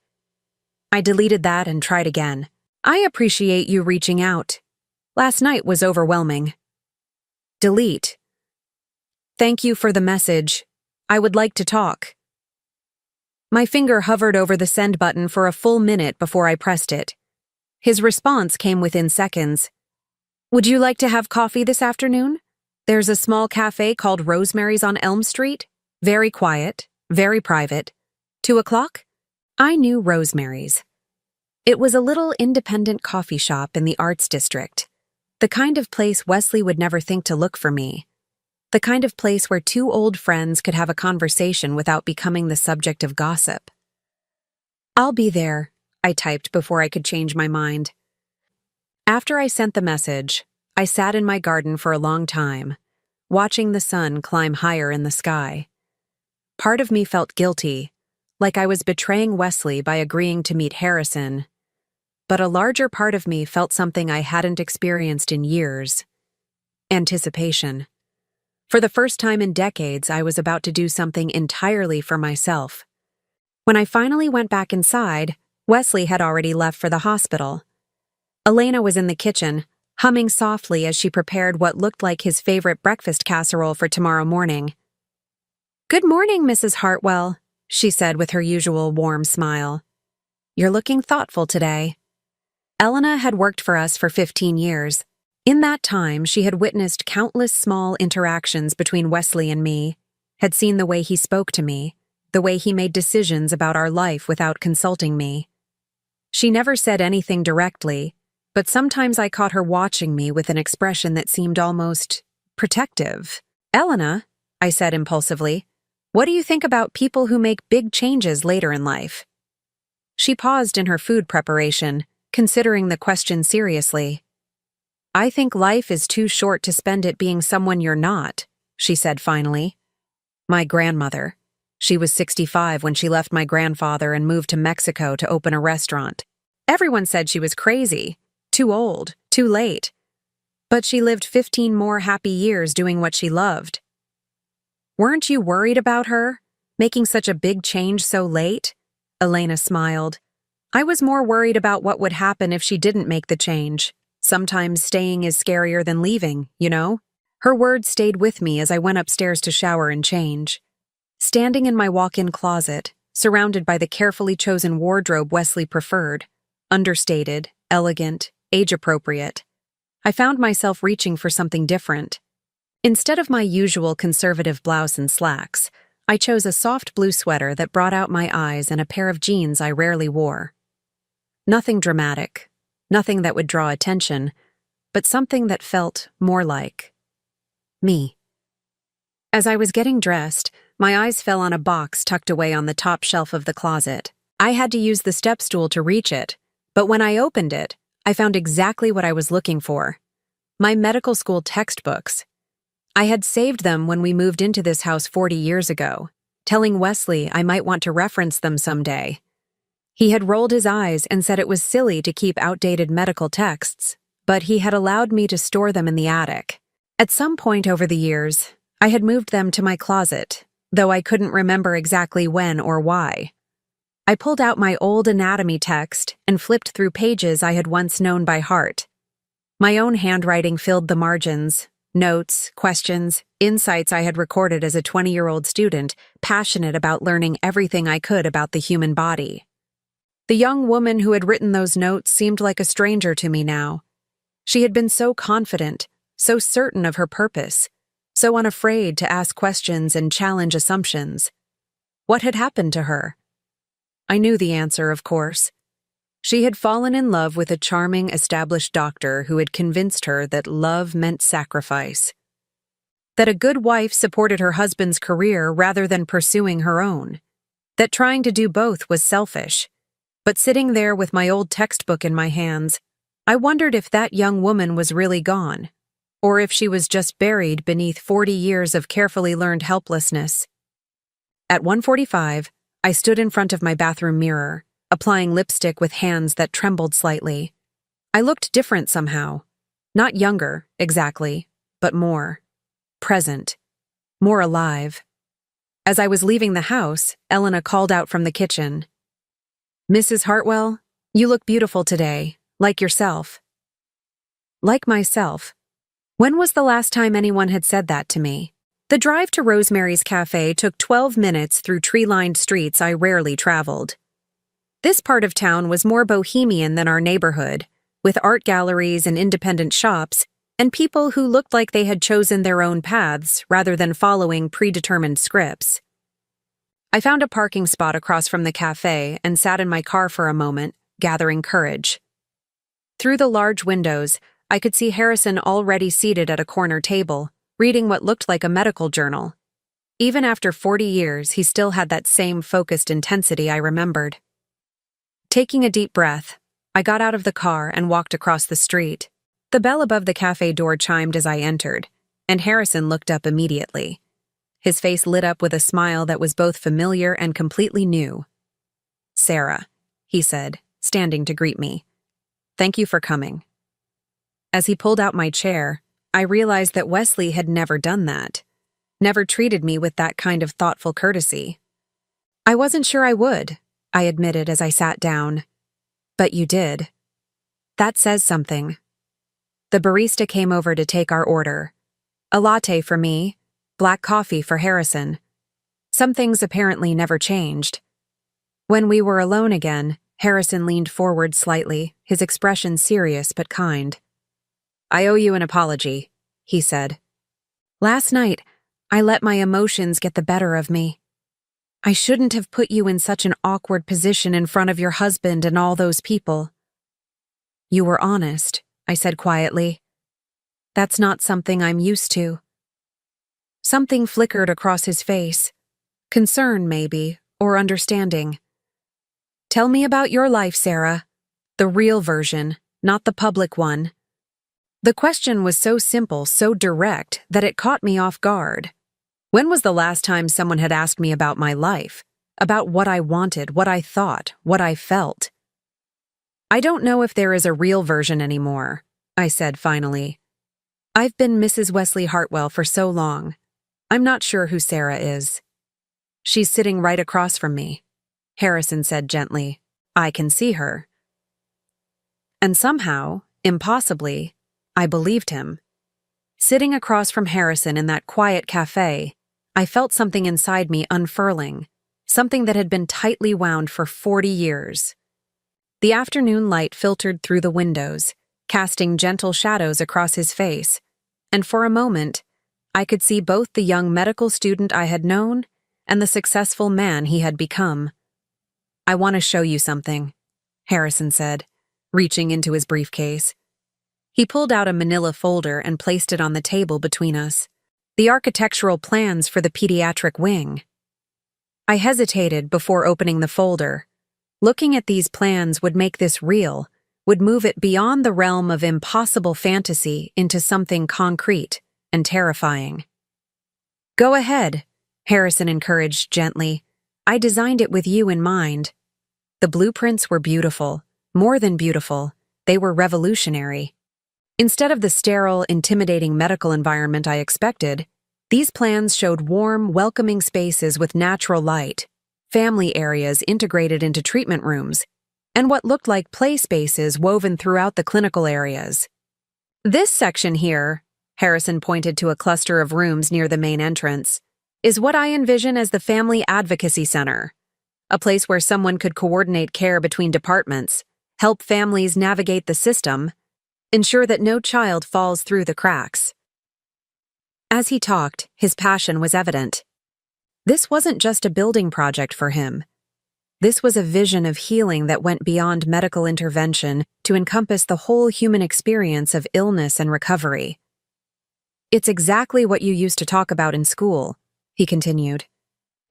I deleted that and tried again. I appreciate you reaching out. Last night was overwhelming. Delete. Thank you for the message. I would like to talk. My finger hovered over the send button for a full minute before I pressed it. His response came within seconds. Would you like to have coffee this afternoon? There's a small cafe called Rosemary's on Elm Street. Very quiet, very private. 2:00? I knew Rosemary's. It was a little independent coffee shop in the Arts District. The kind of place Wesley would never think to look for me. The kind of place where two old friends could have a conversation without becoming the subject of gossip. I'll be there, I typed before I could change my mind. After I sent the message, I sat in my garden for a long time, watching the sun climb higher in the sky. Part of me felt guilty, like I was betraying Wesley by agreeing to meet Harrison, but a larger part of me felt something I hadn't experienced in years: anticipation. For the first time in decades, I was about to do something entirely for myself. When I finally went back inside, Wesley had already left for the hospital. Elena was in the kitchen, humming softly as she prepared what looked like his favorite breakfast casserole for tomorrow morning. "Good morning, Mrs. Hartwell," she said with her usual warm smile. "You're looking thoughtful today." Elena had worked for us for 15 years. In that time, she had witnessed countless small interactions between Wesley and me, had seen the way he spoke to me, the way he made decisions about our life without consulting me. She never said anything directly, but sometimes I caught her watching me with an expression that seemed almost protective. "Elena," I said impulsively, "what do you think about people who make big changes later in life?" She paused in her food preparation, considering the question seriously. "I think life is too short to spend it being someone you're not," she said finally. My grandmother. She was 65 when she left my grandfather and moved to Mexico to open a restaurant. Everyone said she was crazy, too old, too late. But she lived 15 more happy years doing what she loved. "Weren't you worried about her, making such a big change so late?" Elena smiled. "I was more worried about what would happen if she didn't make the change. Sometimes staying is scarier than leaving, you know?" Her words stayed with me as I went upstairs to shower and change. Standing in my walk-in closet, surrounded by the carefully chosen wardrobe Wesley preferred, understated, elegant, age-appropriate, I found myself reaching for something different. Instead of my usual conservative blouse and slacks, I chose a soft blue sweater that brought out my eyes and a pair of jeans I rarely wore. Nothing dramatic, nothing that would draw attention, but something that felt more like me. As I was getting dressed, my eyes fell on a box tucked away on the top shelf of the closet. I had to use the step stool to reach it, but when I opened it, I found exactly what I was looking for: my medical school textbooks. I had saved them when we moved into this house 40 years ago, telling Wesley I might want to reference them someday. He had rolled his eyes and said it was silly to keep outdated medical texts, but he had allowed me to store them in the attic. At some point over the years, I had moved them to my closet, though I couldn't remember exactly when or why. I pulled out my old anatomy text and flipped through pages I had once known by heart. My own handwriting filled the margins, notes, questions, insights I had recorded as a 20-year-old student, passionate about learning everything I could about the human body. The young woman who had written those notes seemed like a stranger to me now. She had been so confident, so certain of her purpose, so unafraid to ask questions and challenge assumptions. What had happened to her? I knew the answer, of course. She had fallen in love with a charming, established doctor who had convinced her that love meant sacrifice. That a good wife supported her husband's career rather than pursuing her own. That trying to do both was selfish. But sitting there with my old textbook in my hands, I wondered if that young woman was really gone, or if she was just buried beneath 40 years of carefully learned helplessness. At 1:45, I stood in front of my bathroom mirror, applying lipstick with hands that trembled slightly. I looked different somehow. Not younger, exactly, but more present, more alive. As I was leaving the house, Elena called out from the kitchen. "Mrs. Hartwell, you look beautiful today, like yourself." Like myself. When was the last time anyone had said that to me? The drive to Rosemary's Cafe took 12 minutes through tree-lined streets I rarely traveled. This part of town was more bohemian than our neighborhood, with art galleries and independent shops, and people who looked like they had chosen their own paths rather than following predetermined scripts. I found a parking spot across from the cafe and sat in my car for a moment, gathering courage. Through the large windows, I could see Harrison already seated at a corner table, reading what looked like a medical journal. Even after 40 years, he still had that same focused intensity I remembered. Taking a deep breath, I got out of the car and walked across the street. The bell above the cafe door chimed as I entered, and Harrison looked up immediately. His face lit up with a smile that was both familiar and completely new. "Sarah," he said, standing to greet me. "Thank you for coming." As he pulled out my chair, I realized that Wesley had never done that, never treated me with that kind of thoughtful courtesy. "I wasn't sure I would," I admitted as I sat down. "But you did. That says something." The barista came over to take our order. A latte for me, black coffee for Harrison. Some things apparently never changed. When we were alone again, Harrison leaned forward slightly, his expression serious but kind. "I owe you an apology," he said. "Last night, I let my emotions get the better of me. I shouldn't have put you in such an awkward position in front of your husband and all those people." "You were honest," I said quietly. "That's not something I'm used to." Something flickered across his face. Concern, maybe, or understanding. "Tell me about your life, Sarah. The real version, not the public one." The question was so simple, so direct, that it caught me off guard. When was the last time someone had asked me about my life? About what I wanted, what I thought, what I felt? "I don't know if there is a real version anymore," I said finally. "I've been Mrs. Wesley Hartwell for so long. I'm not sure who Sarah is." "She's sitting right across from me," Harrison said gently. "I can see her." And somehow, impossibly, I believed him. Sitting across from Harrison in that quiet cafe, I felt something inside me unfurling, something that had been tightly wound for 40 years. The afternoon light filtered through the windows, casting gentle shadows across his face, and for a moment, I could see both the young medical student I had known and the successful man he had become. "I want to show you something," Harrison said, reaching into his briefcase. He pulled out a manila folder and placed it on the table between us. The architectural plans for the pediatric wing. I hesitated before opening the folder. Looking at these plans would make this real, would move it beyond the realm of impossible fantasy into something concrete and terrifying. "Go ahead," Harrison encouraged gently. "I designed it with you in mind." The blueprints were beautiful, more than beautiful, they were revolutionary. Instead of the sterile, intimidating medical environment I expected, these plans showed warm, welcoming spaces with natural light, family areas integrated into treatment rooms, and what looked like play spaces woven throughout the clinical areas. "This section here," Harrison pointed to a cluster of rooms near the main entrance, "is what I envision as the Family Advocacy Center, a place where someone could coordinate care between departments, help families navigate the system, ensure that no child falls through the cracks." As he talked, his passion was evident. This wasn't just a building project for him. This was a vision of healing that went beyond medical intervention to encompass the whole human experience of illness and recovery. "It's exactly what you used to talk about in school," he continued.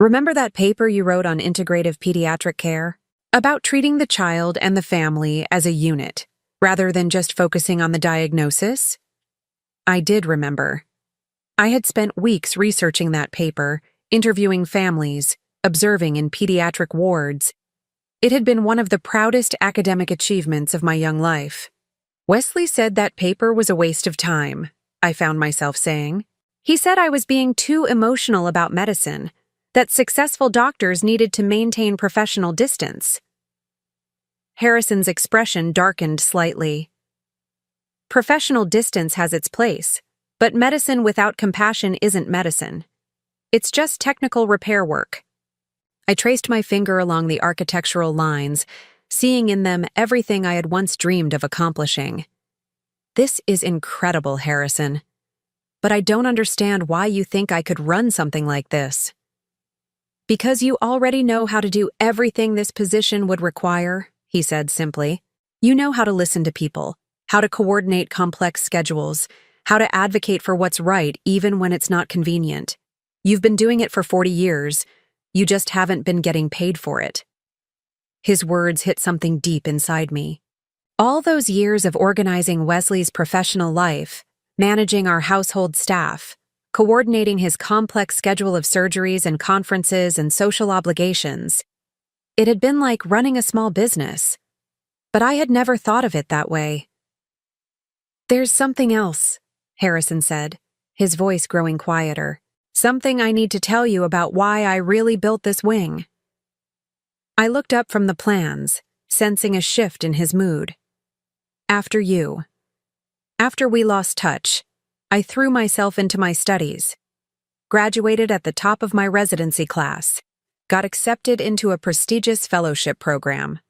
"Remember that paper you wrote on integrative pediatric care? About treating the child and the family as a unit, rather than just focusing on the diagnosis?" I did remember. I had spent weeks researching that paper, interviewing families, observing in pediatric wards. It had been one of the proudest academic achievements of my young life. Wesley said that paper was a waste of time, I found myself saying. He said I was being too emotional about medicine, that successful doctors needed to maintain professional distance. Harrison's expression darkened slightly. Professional distance has its place, but medicine without compassion isn't medicine. It's just technical repair work. I traced my finger along the architectural lines, seeing in them everything I had once dreamed of accomplishing. This is incredible, Harrison. But I don't understand why you think I could run something like this. Because you already know how to do everything this position would require, he said simply. You know how to listen to people, how to coordinate complex schedules, how to advocate for what's right even when it's not convenient. You've been doing it for 40 years. You just haven't been getting paid for it. His words hit something deep inside me. All those years of organizing Wesley's professional life, managing our household staff, coordinating his complex schedule of surgeries and conferences and social obligations. It had been like running a small business, but I had never thought of it that way. There's something else, Harrison said, his voice growing quieter. Something I need to tell you about why I really built this wing. I looked up from the plans, sensing a shift in his mood. After you. After we lost touch, I threw myself into my studies, graduated at the top of my residency class, got accepted into a prestigious fellowship program.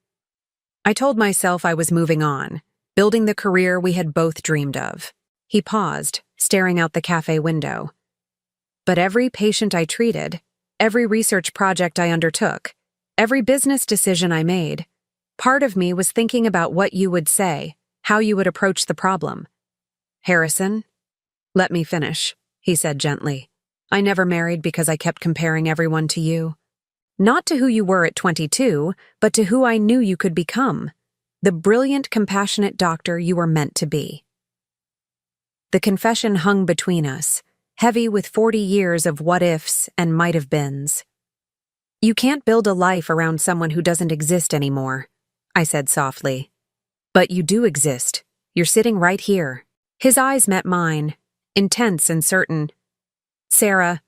I told myself I was moving on, building the career we had both dreamed of. He paused, staring out the cafe window. But every patient I treated, every research project I undertook, every business decision I made, part of me was thinking about what you would say, how you would approach the problem. Harrison, let me finish, he said gently. I never married because I kept comparing everyone to you. Not to who you were at 22, but to who I knew you could become, the brilliant, compassionate doctor you were meant to be. The confession hung between us, heavy with 40 years of what-ifs and might-have-beens. You can't build a life around someone who doesn't exist anymore, I said softly. But you do exist. You're sitting right here. His eyes met mine, intense and certain. Sarah,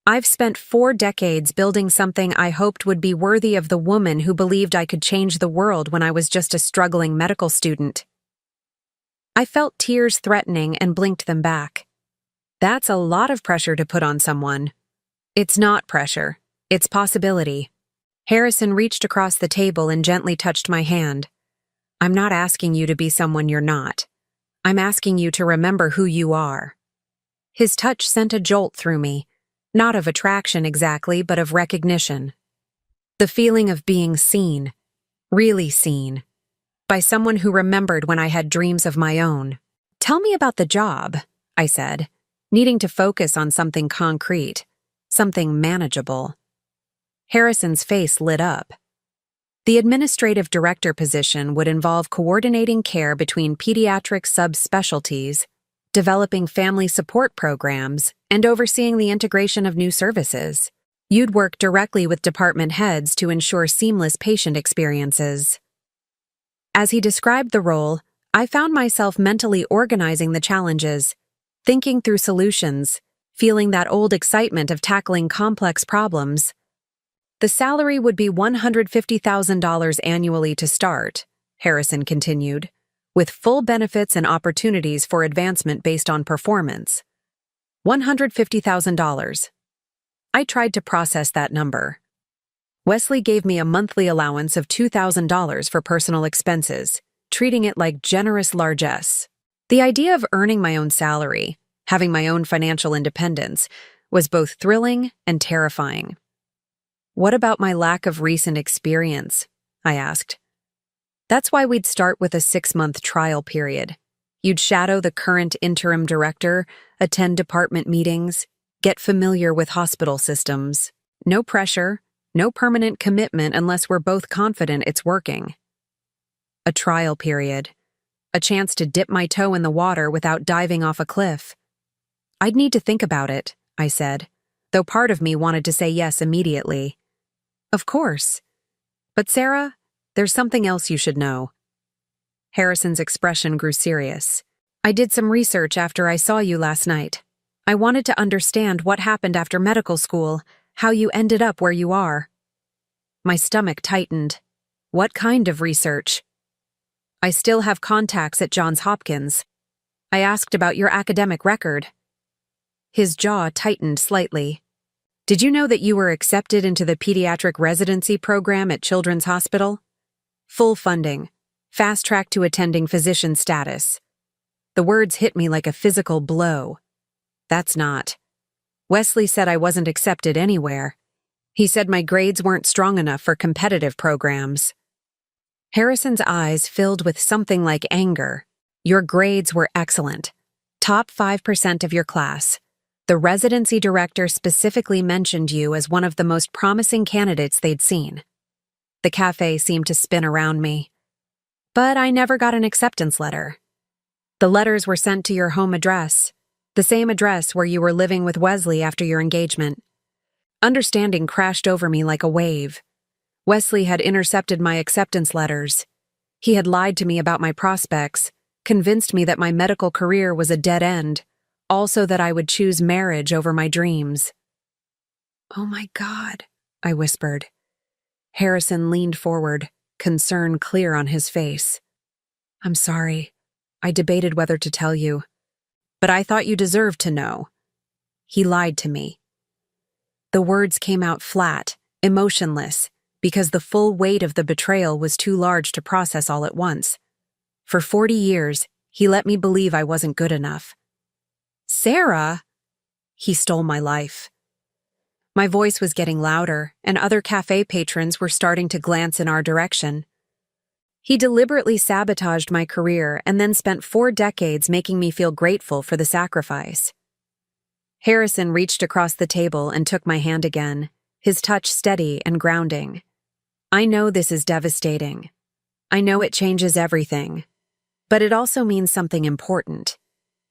I've spent 4 decades building something I hoped would be worthy of the woman who believed I could change the world when I was just a struggling medical student. I felt tears threatening and blinked them back. That's a lot of pressure to put on someone. It's not pressure. It's possibility. Harrison reached across the table and gently touched my hand. I'm not asking you to be someone you're not. I'm asking you to remember who you are. His touch sent a jolt through me, not of attraction exactly, but of recognition. The feeling of being seen, really seen, by someone who remembered when I had dreams of my own. Tell me about the job, I said, needing to focus on something concrete, something manageable. Harrison's face lit up. The administrative director position would involve coordinating care between pediatric subspecialties, developing family support programs, and overseeing the integration of new services. You'd work directly with department heads to ensure seamless patient experiences. As he described the role, I found myself mentally organizing the challenges, thinking through solutions, feeling that old excitement of tackling complex problems. The salary would be $150,000 annually to start, Harrison continued, with full benefits and opportunities for advancement based on performance. $150,000. I tried to process that number. Wesley gave me a monthly allowance of $2,000 for personal expenses, treating it like generous largesse. The idea of earning my own salary, having my own financial independence, was both thrilling and terrifying. What about my lack of recent experience? I asked. That's why we'd start with a 6-month trial period. You'd shadow the current interim director, attend department meetings, get familiar with hospital systems. No pressure, no permanent commitment unless we're both confident it's working. A trial period. A chance to dip my toe in the water without diving off a cliff. I'd need to think about it, I said, though part of me wanted to say yes immediately. Of course. But Sarah, there's something else you should know. Harrison's expression grew serious. I did some research after I saw you last night. I wanted to understand what happened after medical school, how you ended up where you are. My stomach tightened. What kind of research? I still have contacts at Johns Hopkins. I asked about your academic record. His jaw tightened slightly. Did you know that you were accepted into the pediatric residency program at Children's Hospital? Full funding. Fast track to attending physician status. The words hit me like a physical blow. That's not. Wesley said I wasn't accepted anywhere. He said my grades weren't strong enough for competitive programs. Harrison's eyes filled with something like anger. Your grades were excellent. Top 5% of your class. The residency director specifically mentioned you as one of the most promising candidates they'd seen. The cafe seemed to spin around me. But I never got an acceptance letter. The letters were sent to your home address, the same address where you were living with Wesley after your engagement. Understanding crashed over me like a wave. Wesley had intercepted my acceptance letters. He had lied to me about my prospects, convinced me that my medical career was a dead end, also that I would choose marriage over my dreams. "Oh my God," I whispered. Harrison leaned forward, concern clear on his face. "I'm sorry. I debated whether to tell you. But I thought you deserved to know. He lied to me." The words came out flat, emotionless, because the full weight of the betrayal was too large to process all at once. For 40 years, he let me believe I wasn't good enough. "Sarah!" He stole my life. My voice was getting louder, and other cafe patrons were starting to glance in our direction. He deliberately sabotaged my career and then spent 4 decades making me feel grateful for the sacrifice. Harrison reached across the table and took my hand again, his touch steady and grounding. "I know this is devastating. I know it changes everything. But it also means something important.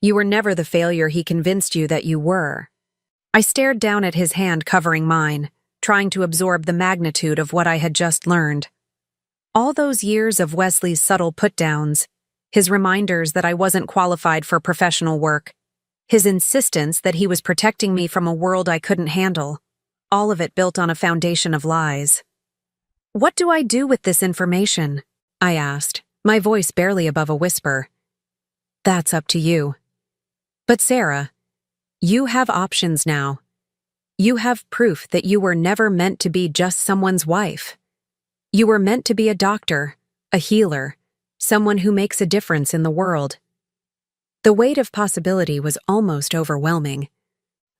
You were never the failure he convinced you that you were." I stared down at his hand covering mine, trying to absorb the magnitude of what I had just learned. All those years of Wesley's subtle put-downs, his reminders that I wasn't qualified for professional work, his insistence that he was protecting me from a world I couldn't handle, all of it built on a foundation of lies. "What do I do with this information?" I asked, my voice barely above a whisper. "That's up to you. But Sarah, you have options now. You have proof that you were never meant to be just someone's wife. You were meant to be a doctor, a healer, someone who makes a difference in the world." The weight of possibility was almost overwhelming.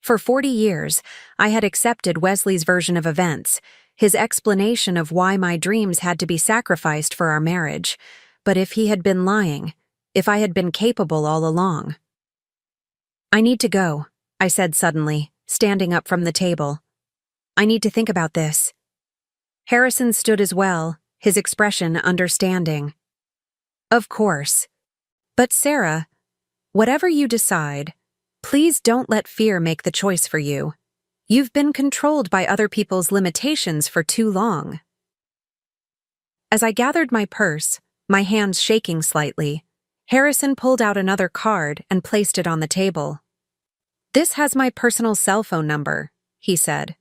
For 40 years, I had accepted Wesley's version of events, his explanation of why my dreams had to be sacrificed for our marriage. But if he had been lying, if I had been capable all along. "I need to go," I said suddenly, standing up from the table. "I need to think about this." Harrison stood as well, his expression understanding. "Of course. But Sarah, whatever you decide, please don't let fear make the choice for you. You've been controlled by other people's limitations for too long." As I gathered my purse, my hands shaking slightly, Harrison pulled out another card and placed it on the table. "This has my personal cell phone number," he said.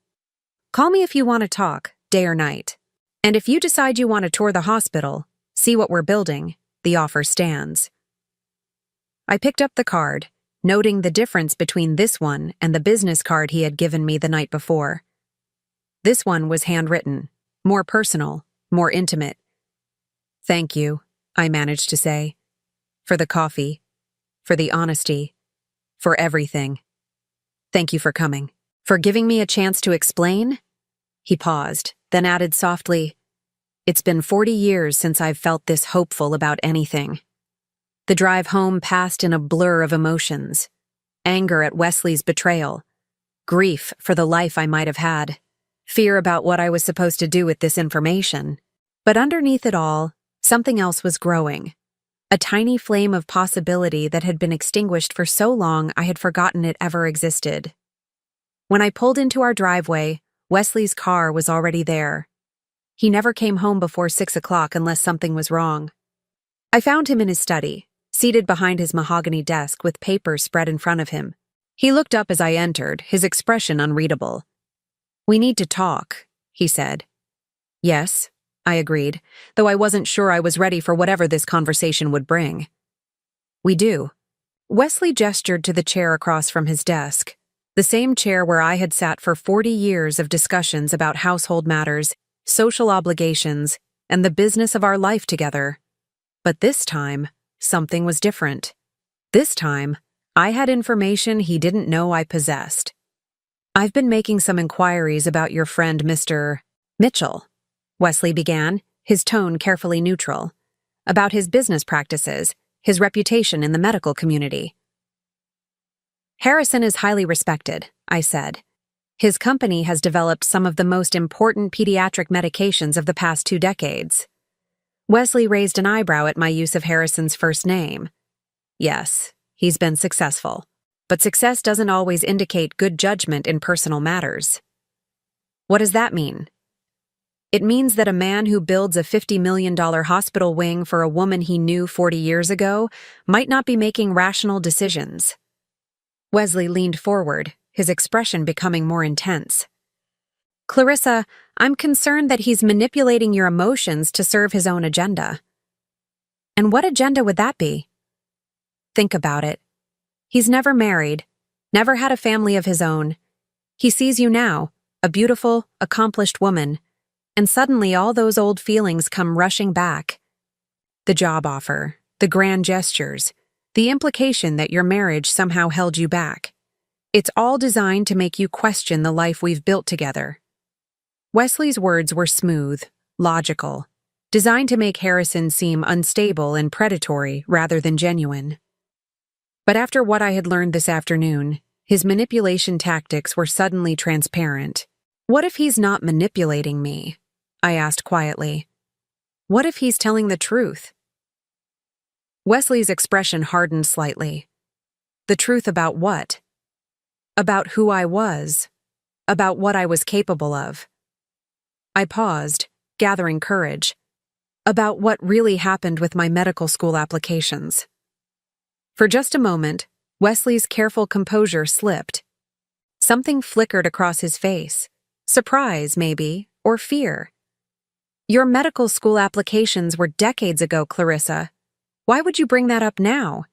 "Call me if you want to talk, day or night. And if you decide you want to tour the hospital, see what we're building, the offer stands." I picked up the card, noting the difference between this one and the business card he had given me the night before. This one was handwritten, more personal, more intimate. "Thank you," I managed to say. "For the coffee, for the honesty, for everything. Thank you for coming. For giving me a chance to explain?" He paused, then added softly, "It's been 40 years since I've felt this hopeful about anything." The drive home passed in a blur of emotions. Anger at Wesley's betrayal, grief for the life I might have had, fear about what I was supposed to do with this information. But underneath it all, something else was growing. A tiny flame of possibility that had been extinguished for so long I had forgotten it ever existed. When I pulled into our driveway, Wesley's car was already there. He never came home before 6 o'clock unless something was wrong. I found him in his study, seated behind his mahogany desk with papers spread in front of him. He looked up as I entered, his expression unreadable. "We need to talk," he said. "Yes," I agreed, though I wasn't sure I was ready for whatever this conversation would bring. "We do." Wesley gestured to the chair across from his desk, the same chair where I had sat for 40 years of discussions about household matters, social obligations, and the business of our life together. But this time, something was different. This time, I had information he didn't know I possessed. "I've been making some inquiries about your friend Mr. Mitchell," Wesley began, his tone carefully neutral, "about his business practices, his reputation in the medical community." "Harrison is highly respected," I said. "His company has developed some of the most important pediatric medications of the past 2 decades. Wesley raised an eyebrow at my use of Harrison's first name. "Yes, he's been successful. But success doesn't always indicate good judgment in personal matters." "What does that mean?" "It means that a man who builds a $50 million hospital wing for a woman he knew 40 years ago might not be making rational decisions." Wesley leaned forward, his expression becoming more intense. "Clarissa, I'm concerned that he's manipulating your emotions to serve his own agenda." "And what agenda would that be?" "Think about it. He's never married, never had a family of his own. He sees you now, a beautiful, accomplished woman, and suddenly all those old feelings come rushing back. The job offer, the grand gestures, the implication that your marriage somehow held you back. It's all designed to make you question the life we've built together." Wesley's words were smooth, logical, designed to make Harrison seem unstable and predatory rather than genuine. But after what I had learned this afternoon, his manipulation tactics were suddenly transparent. "What if he's not manipulating me?" I asked quietly. "What if he's telling the truth?" Wesley's expression hardened slightly. "The truth about what?" "About who I was. About what I was capable of." I paused, gathering courage. "About what really happened with my medical school applications." For just a moment, Wesley's careful composure slipped. Something flickered across his face. Surprise, maybe, or fear. "Your medical school applications were decades ago, Clarissa. Why would you bring that up now?"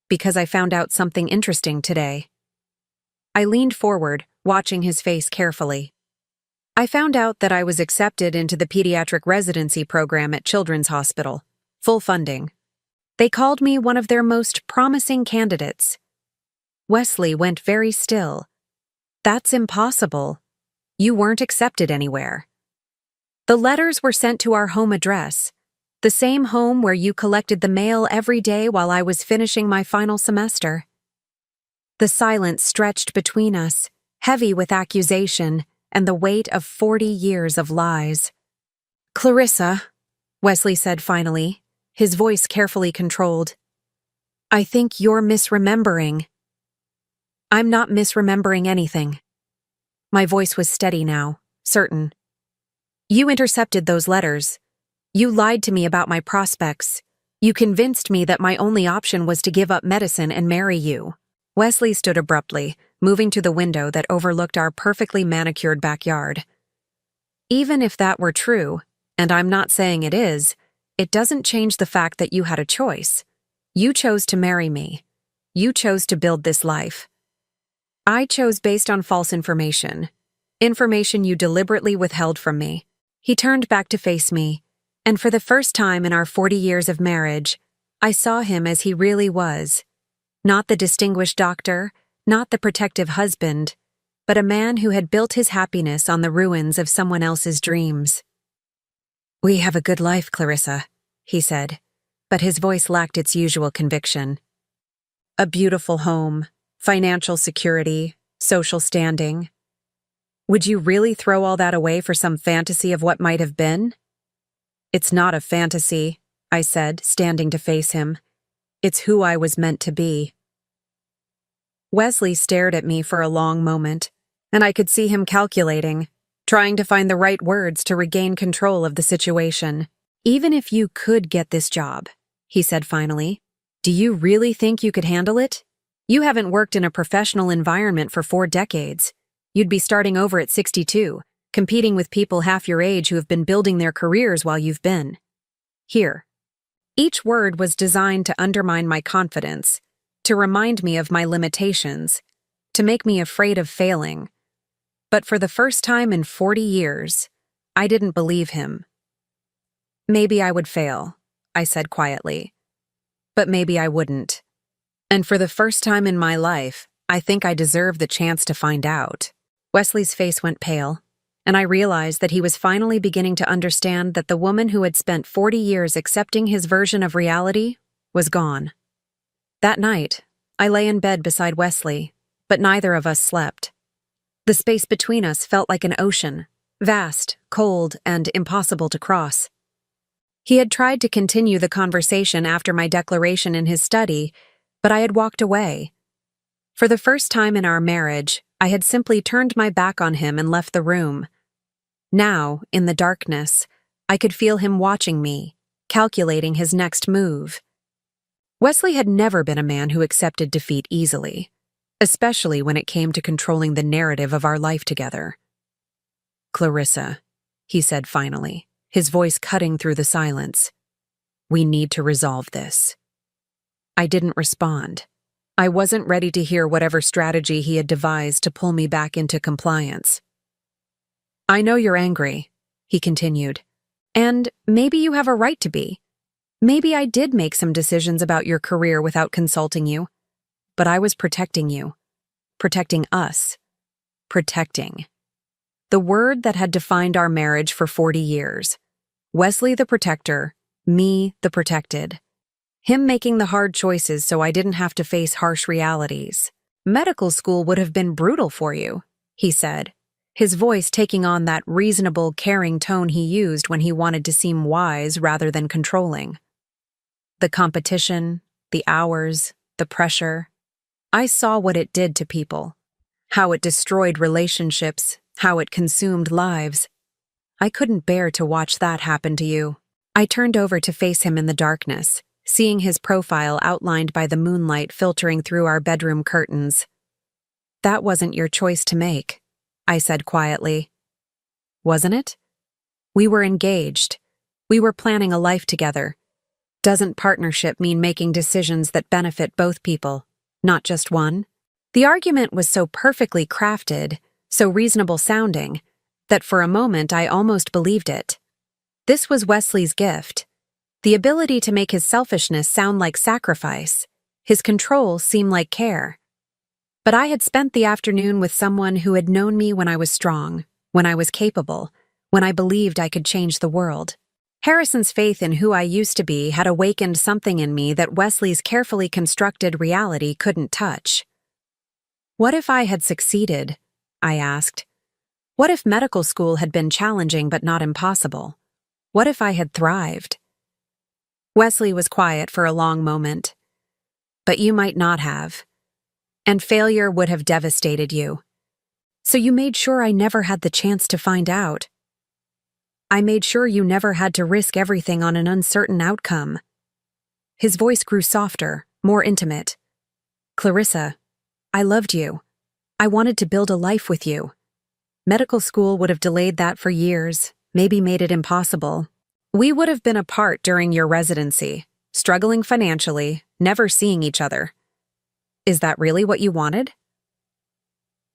"Because I found out something interesting today." I leaned forward, watching his face carefully. "I found out that I was accepted into the pediatric residency program at Children's Hospital. Full funding. They called me one of their most promising candidates." Wesley went very still. "That's impossible. You weren't accepted anywhere." "The letters were sent to our home address, the same home where you collected the mail every day while I was finishing my final semester." The silence stretched between us, heavy with accusation and the weight of 40 years of lies. "Clarissa," Wesley said finally, his voice carefully controlled, "I think you're misremembering." "I'm not misremembering anything." My voice was steady now, certain. "You intercepted those letters. You lied to me about my prospects. You convinced me that my only option was to give up medicine and marry you." Wesley stood abruptly, moving to the window that overlooked our perfectly manicured backyard. "Even if that were true, and I'm not saying it is, it doesn't change the fact that you had a choice. You chose to marry me. You chose to build this life. I chose based on false information. Information you deliberately withheld from me." He turned back to face me, and for the first time in our 40 years of marriage, I saw him as he really was. Not the distinguished doctor, not the protective husband, but a man who had built his happiness on the ruins of someone else's dreams. "We have a good life, Clarissa," he said, but his voice lacked its usual conviction. "A beautiful home, financial security, social standing. Would you really throw all that away for some fantasy of what might have been?" "It's not a fantasy," I said, standing to face him. "It's who I was meant to be." Wesley stared at me for a long moment, and I could see him calculating, trying to find the right words to regain control of the situation. "Even if you could get this job, he said finally. Do you really think you could handle it? You haven't worked in a professional environment for 4 decades. You'd be starting over at 62, competing with people half your age who have been building their careers while you've been here. Each word was designed to undermine my confidence, to remind me of my limitations, to make me afraid of failing. But for the first time in 40 years, I didn't believe him. Maybe I would fail, I said quietly. But maybe I wouldn't. And for the first time in my life, I think I deserve the chance to find out. Wesley's face went pale, and I realized that he was finally beginning to understand that the woman who had spent 40 years accepting his version of reality was gone. That night, I lay in bed beside Wesley, but neither of us slept. The space between us felt like an ocean, vast, cold, and impossible to cross. He had tried to continue the conversation after my declaration in his study, but I had walked away. For the first time in our marriage, I had simply turned my back on him and left the room. Now, in the darkness, I could feel him watching me, calculating his next move. Wesley had never been a man who accepted defeat easily, especially when it came to controlling the narrative of our life together. Clarissa, he said finally, his voice cutting through the silence. We need to resolve this. I didn't respond. I wasn't ready to hear whatever strategy he had devised to pull me back into compliance. I know you're angry, he continued, and maybe you have a right to be. Maybe I did make some decisions about your career without consulting you, but I was protecting you, protecting us, protecting. The word that had defined our marriage for 40 years. Wesley the protector, me the protected. Him making the hard choices so I didn't have to face harsh realities. Medical school would have been brutal for you, he said, his voice taking on that reasonable, caring tone he used when he wanted to seem wise rather than controlling. The competition, the hours, the pressure. I saw what it did to people, how it destroyed relationships, how it consumed lives. I couldn't bear to watch that happen to you. I turned over to face him in the darkness, seeing his profile outlined by the moonlight filtering through our bedroom curtains. That wasn't your choice to make, I said quietly. Wasn't it? We were engaged. We were planning a life together. Doesn't partnership mean making decisions that benefit both people, not just one? The argument was so perfectly crafted, so reasonable sounding, that for a moment I almost believed it. This was Wesley's gift. The ability to make his selfishness sound like sacrifice, his control seem like care. But I had spent the afternoon with someone who had known me when I was strong, when I was capable, when I believed I could change the world. Harrison's faith in who I used to be had awakened something in me that Wesley's carefully constructed reality couldn't touch. What if I had succeeded? I asked. What if medical school had been challenging but not impossible? What if I had thrived? Wesley was quiet for a long moment. But you might not have. And failure would have devastated you. So you made sure I never had the chance to find out. I made sure you never had to risk everything on an uncertain outcome. His voice grew softer, more intimate. Clarissa, I loved you. I wanted to build a life with you. Medical school would have delayed that for years, maybe made it impossible. We would have been apart during your residency, struggling financially, never seeing each other. Is that really what you wanted?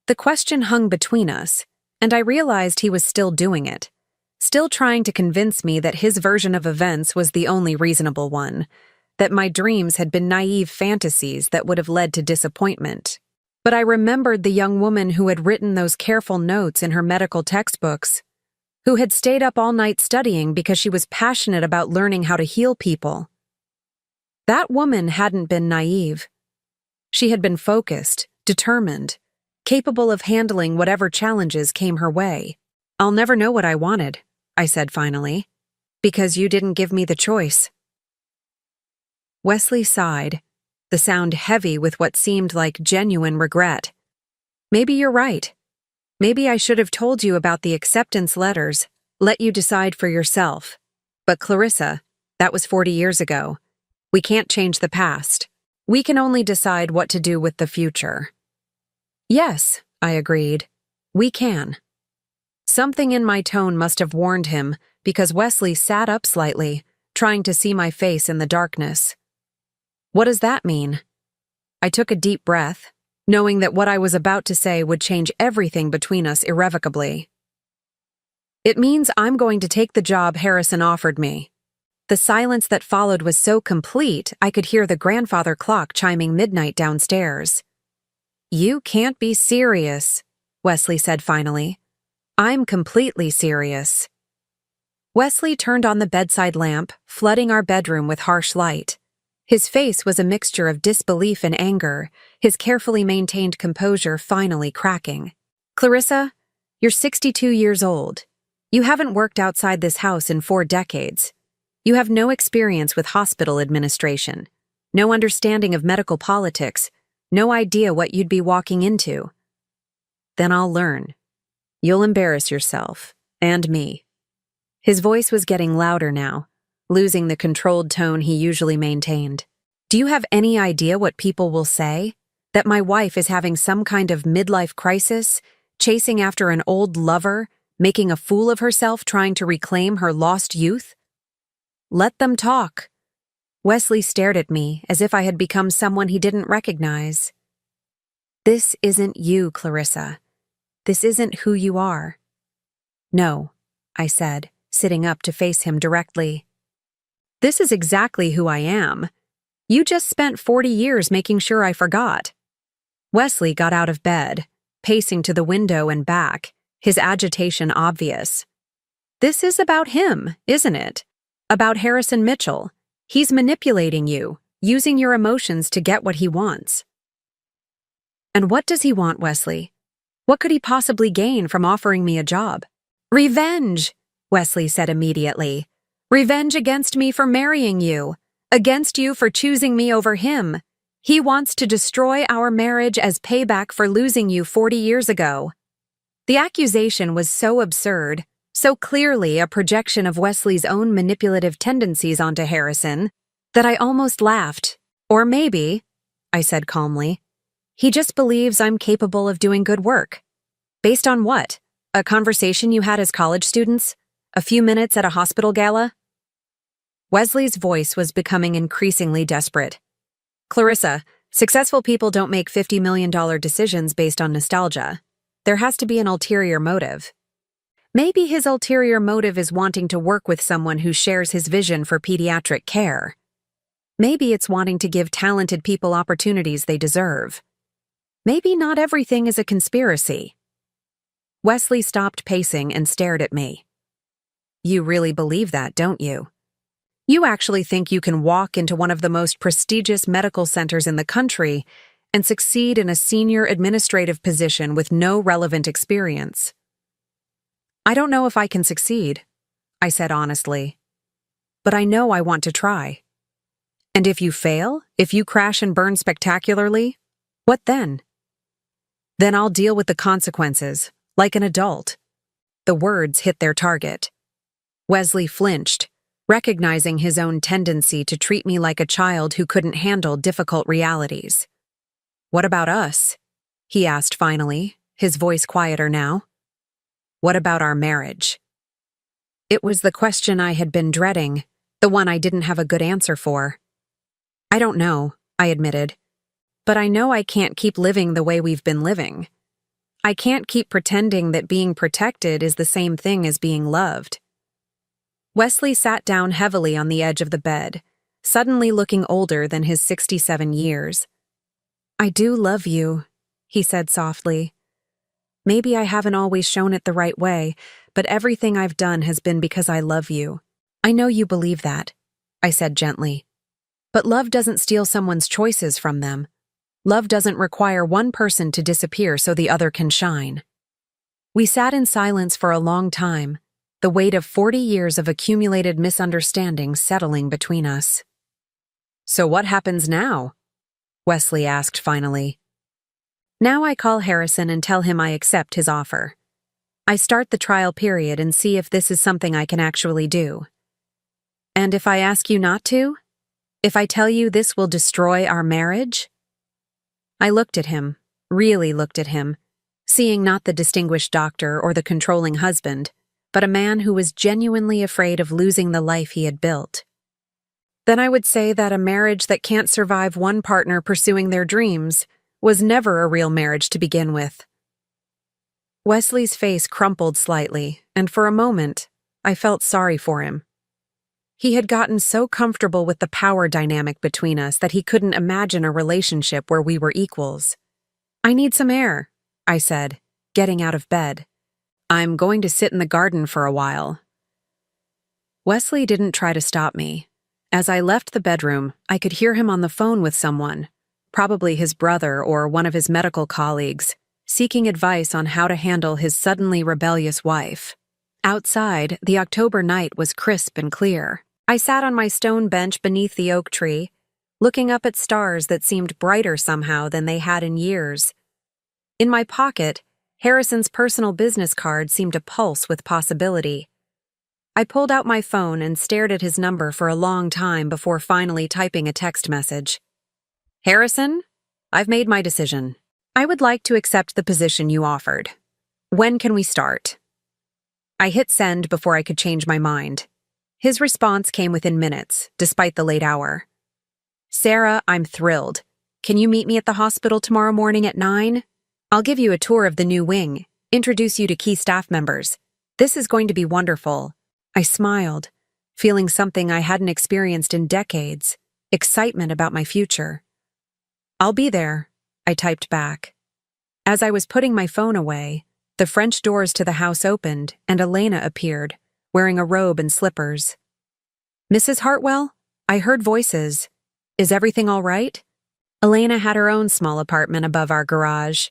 The question hung between us, and I realized he was still doing it, still trying to convince me that his version of events was the only reasonable one, that my dreams had been naive fantasies that would have led to disappointment. But I remembered the young woman who had written those careful notes in her medical textbooks, who had stayed up all night studying because she was passionate about learning how to heal people. That woman hadn't been naive. She had been focused, determined, capable of handling whatever challenges came her way. I'll never know what I wanted, I said finally, because you didn't give me the choice. Wesley sighed, the sound heavy with what seemed like genuine regret. Maybe you're right. Maybe I should have told you about the acceptance letters, let you decide for yourself. But Clarissa, that was 40 years ago. We can't change the past. We can only decide what to do with the future. Yes, I agreed. We can. Something in my tone must have warned him, because Wesley sat up slightly, trying to see my face in the darkness. What does that mean? I took a deep breath, knowing that what I was about to say would change everything between us irrevocably. It means I'm going to take the job Harrison offered me. The silence that followed was so complete I could hear the grandfather clock chiming midnight downstairs. You can't be serious, Wesley said finally. I'm completely serious. Wesley turned on the bedside lamp, flooding our bedroom with harsh light. His face was a mixture of disbelief and anger, his carefully maintained composure finally cracking. Clarissa, you're 62 years old. You haven't worked outside this house in 4 decades. You have no experience with hospital administration, no understanding of medical politics, no idea what you'd be walking into. Then I'll learn. You'll embarrass yourself, and me. His voice was getting louder now, losing the controlled tone he usually maintained. Do you have any idea what people will say? That my wife is having some kind of midlife crisis, chasing after an old lover, making a fool of herself trying to reclaim her lost youth? Let them talk. Wesley stared at me as if I had become someone he didn't recognize. This isn't you, Clarissa. This isn't who you are. No, I said, sitting up to face him directly. This is exactly who I am. You just spent 40 years making sure I forgot. Wesley got out of bed, pacing to the window and back, his agitation obvious. This is about him, isn't it? About Harrison Mitchell. He's manipulating you, using your emotions to get what he wants. And what does he want, Wesley? What could he possibly gain from offering me a job? Revenge, Wesley said immediately. Revenge against me for marrying you, against you for choosing me over him. He wants to destroy our marriage as payback for losing you 40 years ago. The accusation was so absurd, so clearly a projection of Wesley's own manipulative tendencies onto Harrison, that I almost laughed. Or maybe, I said calmly, he just believes I'm capable of doing good work. Based on what? A conversation you had as college students? A few minutes at a hospital gala? Wesley's voice was becoming increasingly desperate. Clarissa, successful people don't make $50 million decisions based on nostalgia. There has to be an ulterior motive. Maybe his ulterior motive is wanting to work with someone who shares his vision for pediatric care. Maybe it's wanting to give talented people opportunities they deserve. Maybe not everything is a conspiracy. Wesley stopped pacing and stared at me. You really believe that, don't you? You actually think you can walk into one of the most prestigious medical centers in the country and succeed in a senior administrative position with no relevant experience? I don't know if I can succeed, I said honestly. But I know I want to try. And if you fail, if you crash and burn spectacularly, what then? Then I'll deal with the consequences, like an adult. The words hit their target. Wesley flinched, recognizing his own tendency to treat me like a child who couldn't handle difficult realities. What about us? He asked finally, his voice quieter now. What about our marriage? It was the question I had been dreading, the one I didn't have a good answer for. I don't know, I admitted. But I know I can't keep living the way we've been living. I can't keep pretending that being protected is the same thing as being loved. Wesley sat down heavily on the edge of the bed, suddenly looking older than his 67 years. I do love you, he said softly. Maybe I haven't always shown it the right way, but everything I've done has been because I love you. I know you believe that, I said gently. But love doesn't steal someone's choices from them. Love doesn't require one person to disappear so the other can shine. We sat in silence for a long time, the weight of 40 years of accumulated misunderstandings settling between us. So what happens now? Wesley asked finally. Now I call Harrison and tell him I accept his offer. I start the trial period and see if this is something I can actually do. And if I ask you not to? If I tell you this will destroy our marriage? I looked at him, really looked at him, seeing not the distinguished doctor or the controlling husband, but a man who was genuinely afraid of losing the life he had built. Then I would say that a marriage that can't survive one partner pursuing their dreams was never a real marriage to begin with. Wesley's face crumpled slightly, and for a moment, I felt sorry for him. He had gotten so comfortable with the power dynamic between us that he couldn't imagine a relationship where we were equals. "I need some air," I said, getting out of bed. "I'm going to sit in the garden for a while." Wesley didn't try to stop me. As I left the bedroom, I could hear him on the phone with someone, probably his brother or one of his medical colleagues, seeking advice on how to handle his suddenly rebellious wife. Outside, the October night was crisp and clear. I sat on my stone bench beneath the oak tree, looking up at stars that seemed brighter somehow than they had in years. In my pocket, Harrison's personal business card seemed to pulse with possibility. I pulled out my phone and stared at his number for a long time before finally typing a text message. "Harrison, I've made my decision. I would like to accept the position you offered. When can we start?" I hit send before I could change my mind. His response came within minutes, despite the late hour. "Sarah, I'm thrilled. Can you meet me at the hospital tomorrow morning at 9? I'll give you a tour of the new wing, introduce you to key staff members. This is going to be wonderful." I smiled, feeling something I hadn't experienced in decades, excitement about my future. "I'll be there," I typed back. As I was putting my phone away, the French doors to the house opened and Elena appeared, wearing a robe and slippers. "Mrs. Hartwell? I heard voices. Is everything all right?" Elena had her own small apartment above our garage,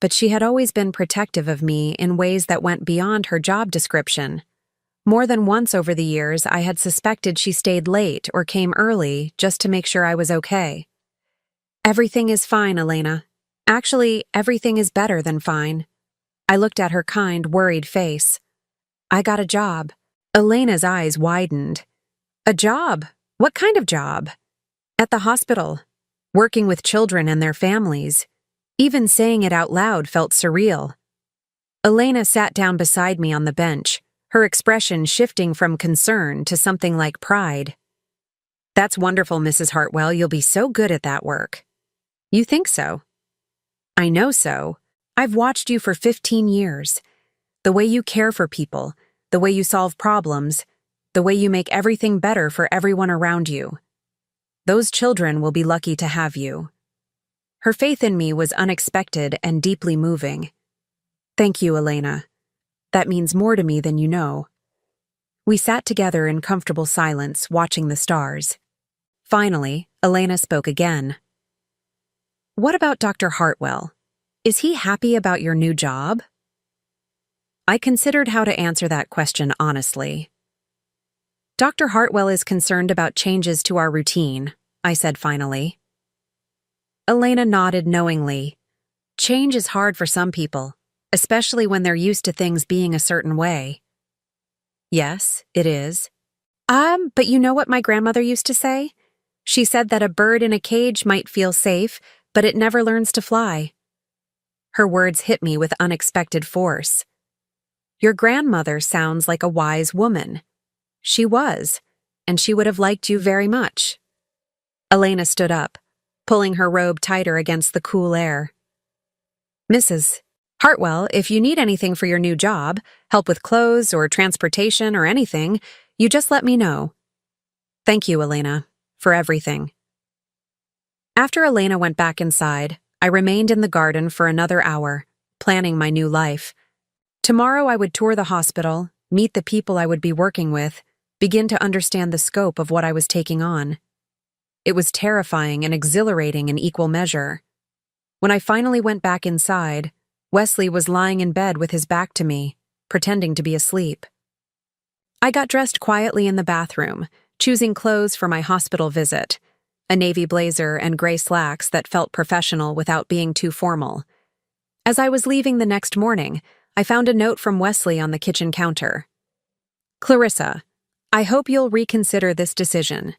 but she had always been protective of me in ways that went beyond her job description. More than once over the years, I had suspected she stayed late or came early just to make sure I was okay. "Everything is fine, Elena. Actually, everything is better than fine." I looked at her kind, worried face. "I got a job." Elena's eyes widened. "A job? What kind of job?" "At the hospital, working with children and their families." Even saying it out loud felt surreal. Elena sat down beside me on the bench, her expression shifting from concern to something like pride. "That's wonderful, Mrs. Hartwell. You'll be so good at that work." "You think so?" "I know so. I've watched you for 15 years. The way you care for people, the way you solve problems, the way you make everything better for everyone around you. Those children will be lucky to have you." Her faith in me was unexpected and deeply moving. "Thank you, Elena. That means more to me than you know." We sat together in comfortable silence, watching the stars. Finally, Elena spoke again. "What about Dr. Hartwell? Is he happy about your new job?" I considered how to answer that question honestly. "Dr. Hartwell is concerned about changes to our routine," I said finally. Elena nodded knowingly. Change is hard for some people, especially when they're used to things being a certain way. "Yes, it is." But you know what my grandmother used to say? She said that a bird in a cage might feel safe, but it never learns to fly." Her words hit me with unexpected force. "Your grandmother sounds like a wise woman." "She was, and she would have liked you very much." Elena stood up, pulling her robe tighter against the cool air. "Mrs. Hartwell, if you need anything for your new job, help with clothes or transportation or anything, you just let me know." "Thank you, Elena, for everything." After Elena went back inside, I remained in the garden for another hour, planning my new life. Tomorrow I would tour the hospital, meet the people I would be working with, begin to understand the scope of what I was taking on. It was terrifying and exhilarating in equal measure. When I finally went back inside, Wesley was lying in bed with his back to me, pretending to be asleep. I got dressed quietly in the bathroom, choosing clothes for my hospital visit, a navy blazer and gray slacks that felt professional without being too formal. As I was leaving the next morning, I found a note from Wesley on the kitchen counter. "Clarissa, I hope you'll reconsider this decision.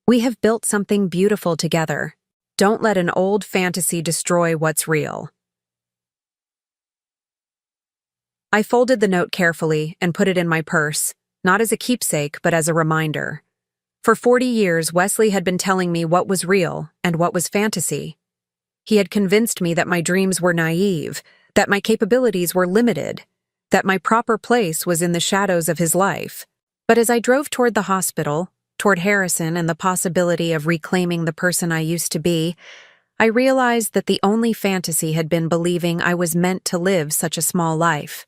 We have built something beautiful together. Don't let an old fantasy destroy what's real. I folded the note carefully and put it in my purse, not as a keepsake but as a reminder. For 40 years, Wesley had been telling me what was real and what was fantasy. He had convinced me that my dreams were naive, that my capabilities were limited, that my proper place was in the shadows of his life. But as I drove toward the hospital, toward Harrison and the possibility of reclaiming the person I used to be, I realized that the only fantasy had been believing I was meant to live such a small life.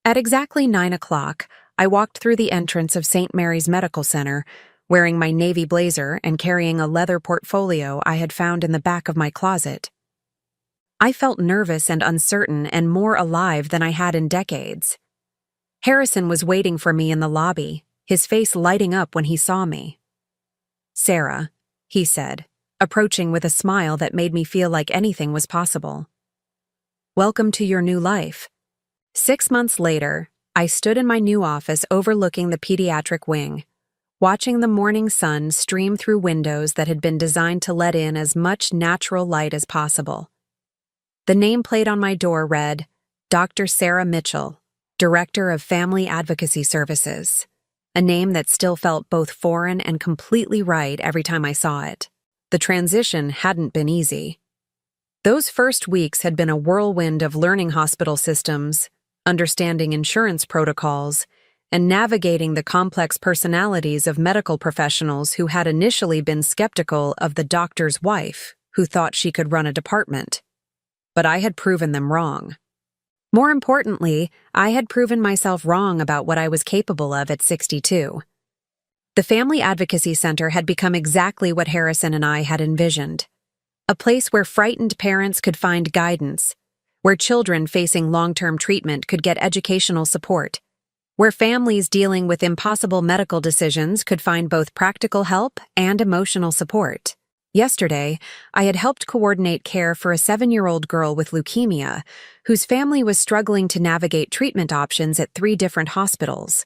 At exactly 9 o'clock, I walked through the entrance of St. Mary's Medical Center, wearing my navy blazer and carrying a leather portfolio I had found in the back of my closet. I felt nervous and uncertain and more alive than I had in decades. Harrison was waiting for me in the lobby, his face lighting up when he saw me. "Sarah," he said, approaching with a smile that made me feel like anything was possible. "Welcome to your new life." 6 months later, I stood in my new office overlooking the pediatric wing, watching the morning sun stream through windows that had been designed to let in as much natural light as possible. The nameplate on my door read, Dr. Sarah Mitchell, Director of Family Advocacy Services, a name that still felt both foreign and completely right every time I saw it. The transition hadn't been easy. Those first weeks had been a whirlwind of learning hospital systems, understanding insurance protocols, and navigating the complex personalities of medical professionals who had initially been skeptical of the doctor's wife, who thought she could run a department. But I had proven them wrong. More importantly, I had proven myself wrong about what I was capable of at 62. The Family Advocacy Center had become exactly what Harrison and I had envisioned. A place where frightened parents could find guidance, where children facing long-term treatment could get educational support, where families dealing with impossible medical decisions could find both practical help and emotional support. Yesterday, I had helped coordinate care for a 7-year-old girl with leukemia, whose family was struggling to navigate treatment options at 3 different hospitals.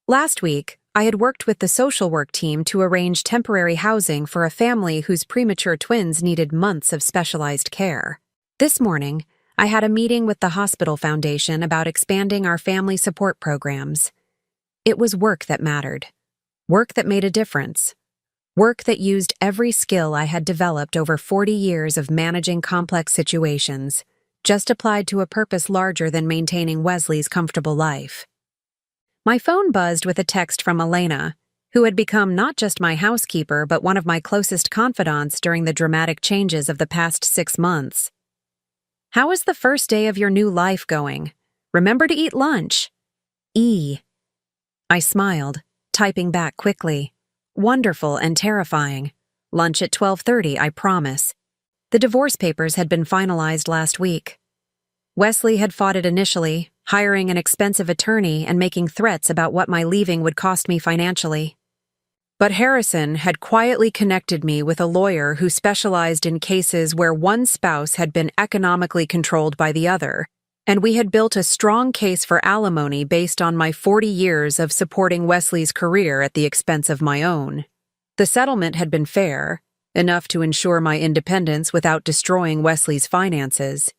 Last week, I had worked with the social work team to arrange temporary housing for a family whose premature twins needed months of specialized care. This morning, I had a meeting with the Hospital Foundation about expanding our family support programs. It was work that mattered, work that made a difference, work that used every skill I had developed over 40 years of managing complex situations, just applied to a purpose larger than maintaining Wesley's comfortable life. My phone buzzed with a text from Elena, who had become not just my housekeeper but one of my closest confidants during the dramatic changes of the past 6 months. "How is the first day of your new life going? Remember to eat lunch. E." I smiled, typing back quickly. "Wonderful and terrifying. Lunch at 12:30, I promise." The divorce papers had been finalized last week. Wesley had fought it initially, hiring an expensive attorney and making threats about what my leaving would cost me financially. But Harrison had quietly connected me with a lawyer who specialized in cases where one spouse had been economically controlled by the other, and we had built a strong case for alimony based on my 40 years of supporting Wesley's career at the expense of my own. The settlement had been fair, enough to ensure my independence without destroying Wesley's finances.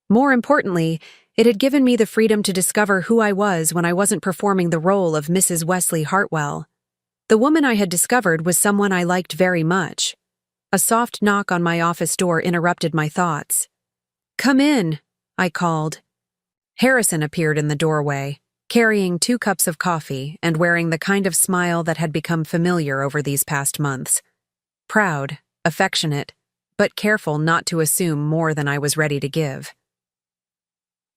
More importantly, it had given me the freedom to discover who I was when I wasn't performing the role of Mrs. Wesley Hartwell. The woman I had discovered was someone I liked very much. A soft knock on my office door interrupted my thoughts. "Come in," I called. Harrison appeared in the doorway, carrying 2 cups of coffee and wearing the kind of smile that had become familiar over these past months. Proud, affectionate, but careful not to assume more than I was ready to give.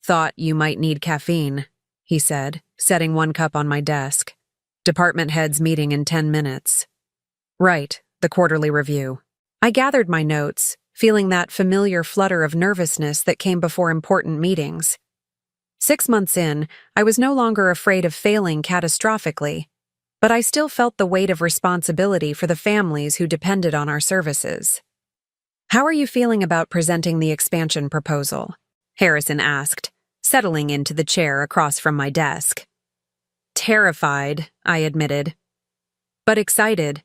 "Thought you might need caffeine," he said, setting 1 cup on my desk. "Department heads meeting in 10 minutes. "Right, the quarterly review." I gathered my notes, feeling that familiar flutter of nervousness that came before important meetings. 6 months in, I was no longer afraid of failing catastrophically, but I still felt the weight of responsibility for the families who depended on our services. "How are you feeling about presenting the expansion proposal?" Harrison asked, settling into the chair across from my desk. "Terrified," I admitted. "But excited.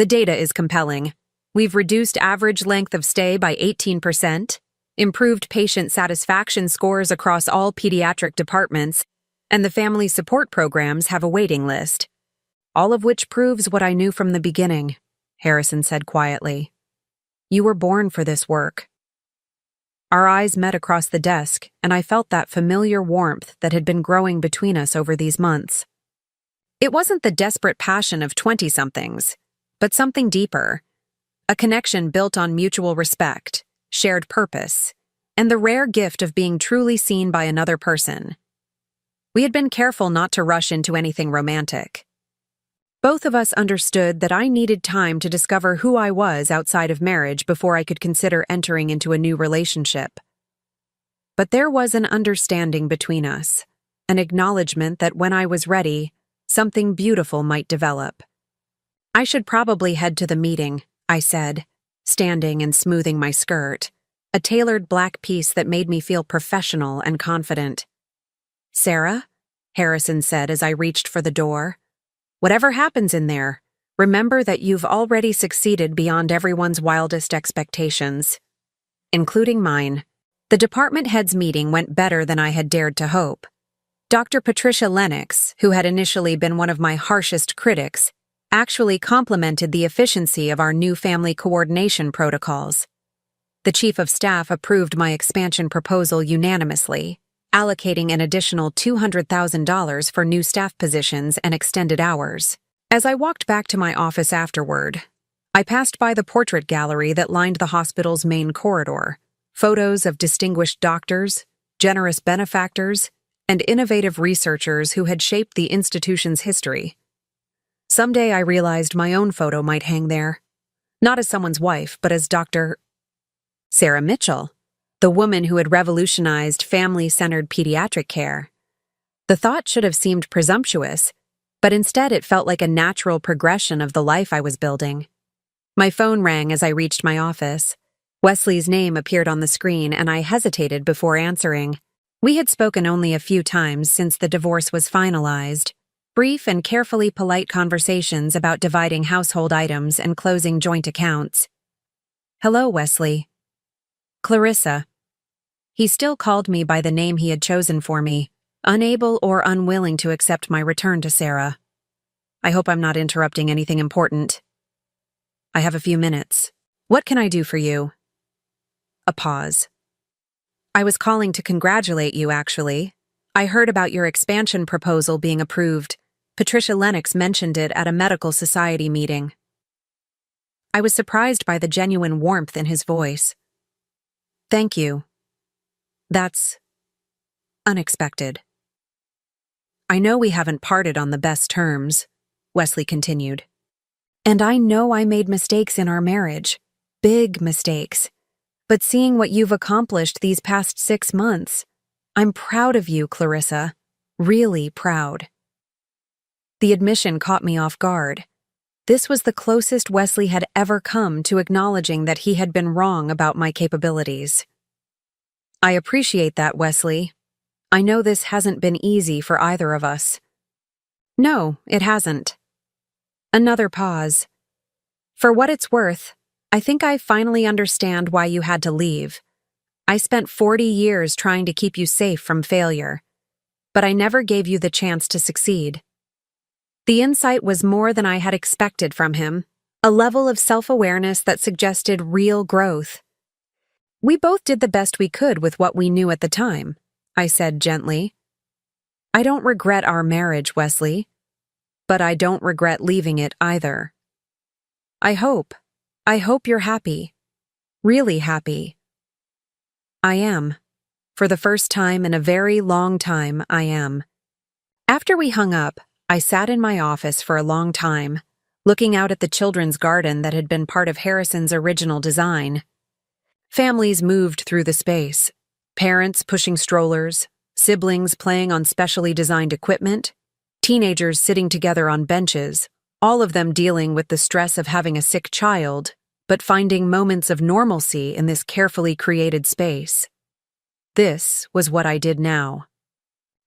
The data is compelling. We've reduced average length of stay by 18%, improved patient satisfaction scores across all pediatric departments, and the family support programs have a waiting list. All of which proves what I knew from the beginning, Harrison said quietly. You were born for this work. Our eyes met across the desk, and I felt that familiar warmth that had been growing between us over these months. It wasn't the desperate passion of 20-somethings, but something deeper. A connection built on mutual respect, shared purpose, and the rare gift of being truly seen by another person. We had been careful not to rush into anything romantic. Both of us understood that I needed time to discover who I was outside of marriage before I could consider entering into a new relationship. But there was an understanding between us, an acknowledgement that when I was ready, something beautiful might develop. I should probably head to the meeting, I said, standing and smoothing my skirt, a tailored black piece that made me feel professional and confident. Sarah, Harrison said as I reached for the door, whatever happens in there, remember that you've already succeeded beyond everyone's wildest expectations, including mine. The department heads meeting went better than I had dared to hope. Dr. Patricia Lennox, who had initially been one of my harshest critics, actually complimented the efficiency of our new family coordination protocols. The chief of staff approved my expansion proposal unanimously, allocating an additional $200,000 for new staff positions and extended hours. As I walked back to my office afterward, I passed by the portrait gallery that lined the hospital's main corridor. Photos of distinguished doctors, generous benefactors, and innovative researchers who had shaped the institution's history. Someday I realized my own photo might hang there, not as someone's wife, but as Dr. Sarah Mitchell, the woman who had revolutionized family-centered pediatric care. The thought should have seemed presumptuous, but instead it felt like a natural progression of the life I was building. My phone rang as I reached my office. Wesley's name appeared on the screen, and I hesitated before answering. We had spoken only a few times since the divorce was finalized. Brief and carefully polite conversations about dividing household items and closing joint accounts. Hello, Wesley. Clarissa. He still called me by the name he had chosen for me, unable or unwilling to accept my return to Sarah. I hope I'm not interrupting anything important. I have a few minutes. What can I do for you? A pause. I was calling to congratulate you, actually. I heard about your expansion proposal being approved. Patricia Lennox mentioned it at a medical society meeting. I was surprised by the genuine warmth in his voice. Thank you. That's unexpected. I know we haven't parted on the best terms, Wesley continued. And I know I made mistakes in our marriage. Big mistakes. But seeing what you've accomplished these past 6 months, I'm proud of you, Clarissa. Really proud. The admission caught me off guard. This was the closest Wesley had ever come to acknowledging that he had been wrong about my capabilities. I appreciate that, Wesley. I know this hasn't been easy for either of us. No, it hasn't. Another pause. For what it's worth, I think I finally understand why you had to leave. I spent 40 years trying to keep you safe from failure, but I never gave you the chance to succeed. The insight was more than I had expected from him, a level of self-awareness that suggested real growth. We both did the best we could with what we knew at the time, I said gently. I don't regret our marriage, Wesley, but I don't regret leaving it either. I hope you're happy. Really happy. I am. For the first time in a very long time, I am. After we hung up, I sat in my office for a long time, looking out at the children's garden that had been part of Harrison's original design. Families moved through the space, parents pushing strollers, siblings playing on specially designed equipment, teenagers sitting together on benches, all of them dealing with the stress of having a sick child, but finding moments of normalcy in this carefully created space. This was what I did now.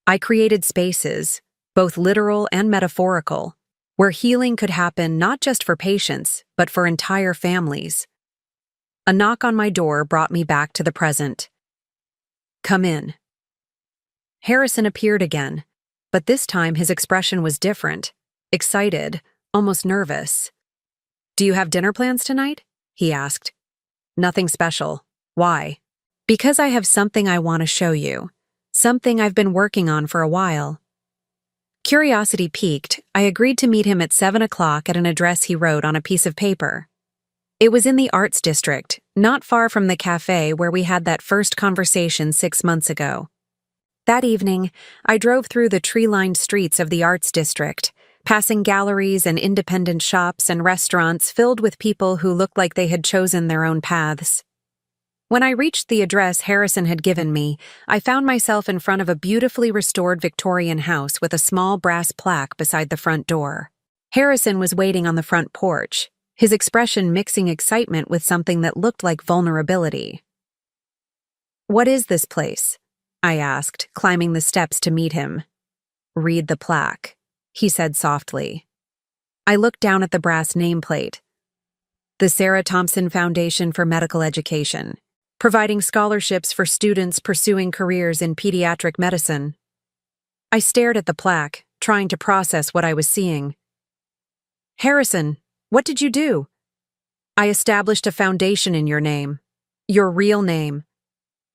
I created spaces, both literal and metaphorical, where healing could happen not just for patients, but for entire families. A knock on my door brought me back to the present. "Come in." Harrison appeared again, but this time his expression was different, excited, almost nervous. "Do you have dinner plans tonight?" he asked. "Nothing special. Why?" "Because I have something I want to show you. Something I've been working on for a while." Curiosity piqued, I agreed to meet him at 7 o'clock at an address he wrote on a piece of paper. It was in the Arts District, not far from the cafe where we had that first conversation 6 months ago. That evening, I drove through the tree-lined streets of the Arts District, passing galleries and independent shops and restaurants filled with people who looked like they had chosen their own paths. When I reached the address Harrison had given me, I found myself in front of a beautifully restored Victorian house with a small brass plaque beside the front door. Harrison was waiting on the front porch, his expression mixing excitement with something that looked like vulnerability. "What is this place?" I asked, climbing the steps to meet him. "Read the plaque," he said softly. I looked down at the brass nameplate. "The Sarah Thompson Foundation for Medical Education, providing scholarships for students pursuing careers in pediatric medicine." I stared at the plaque, trying to process what I was seeing. "Harrison, what did you do?" "I established a foundation in your name. Your real name."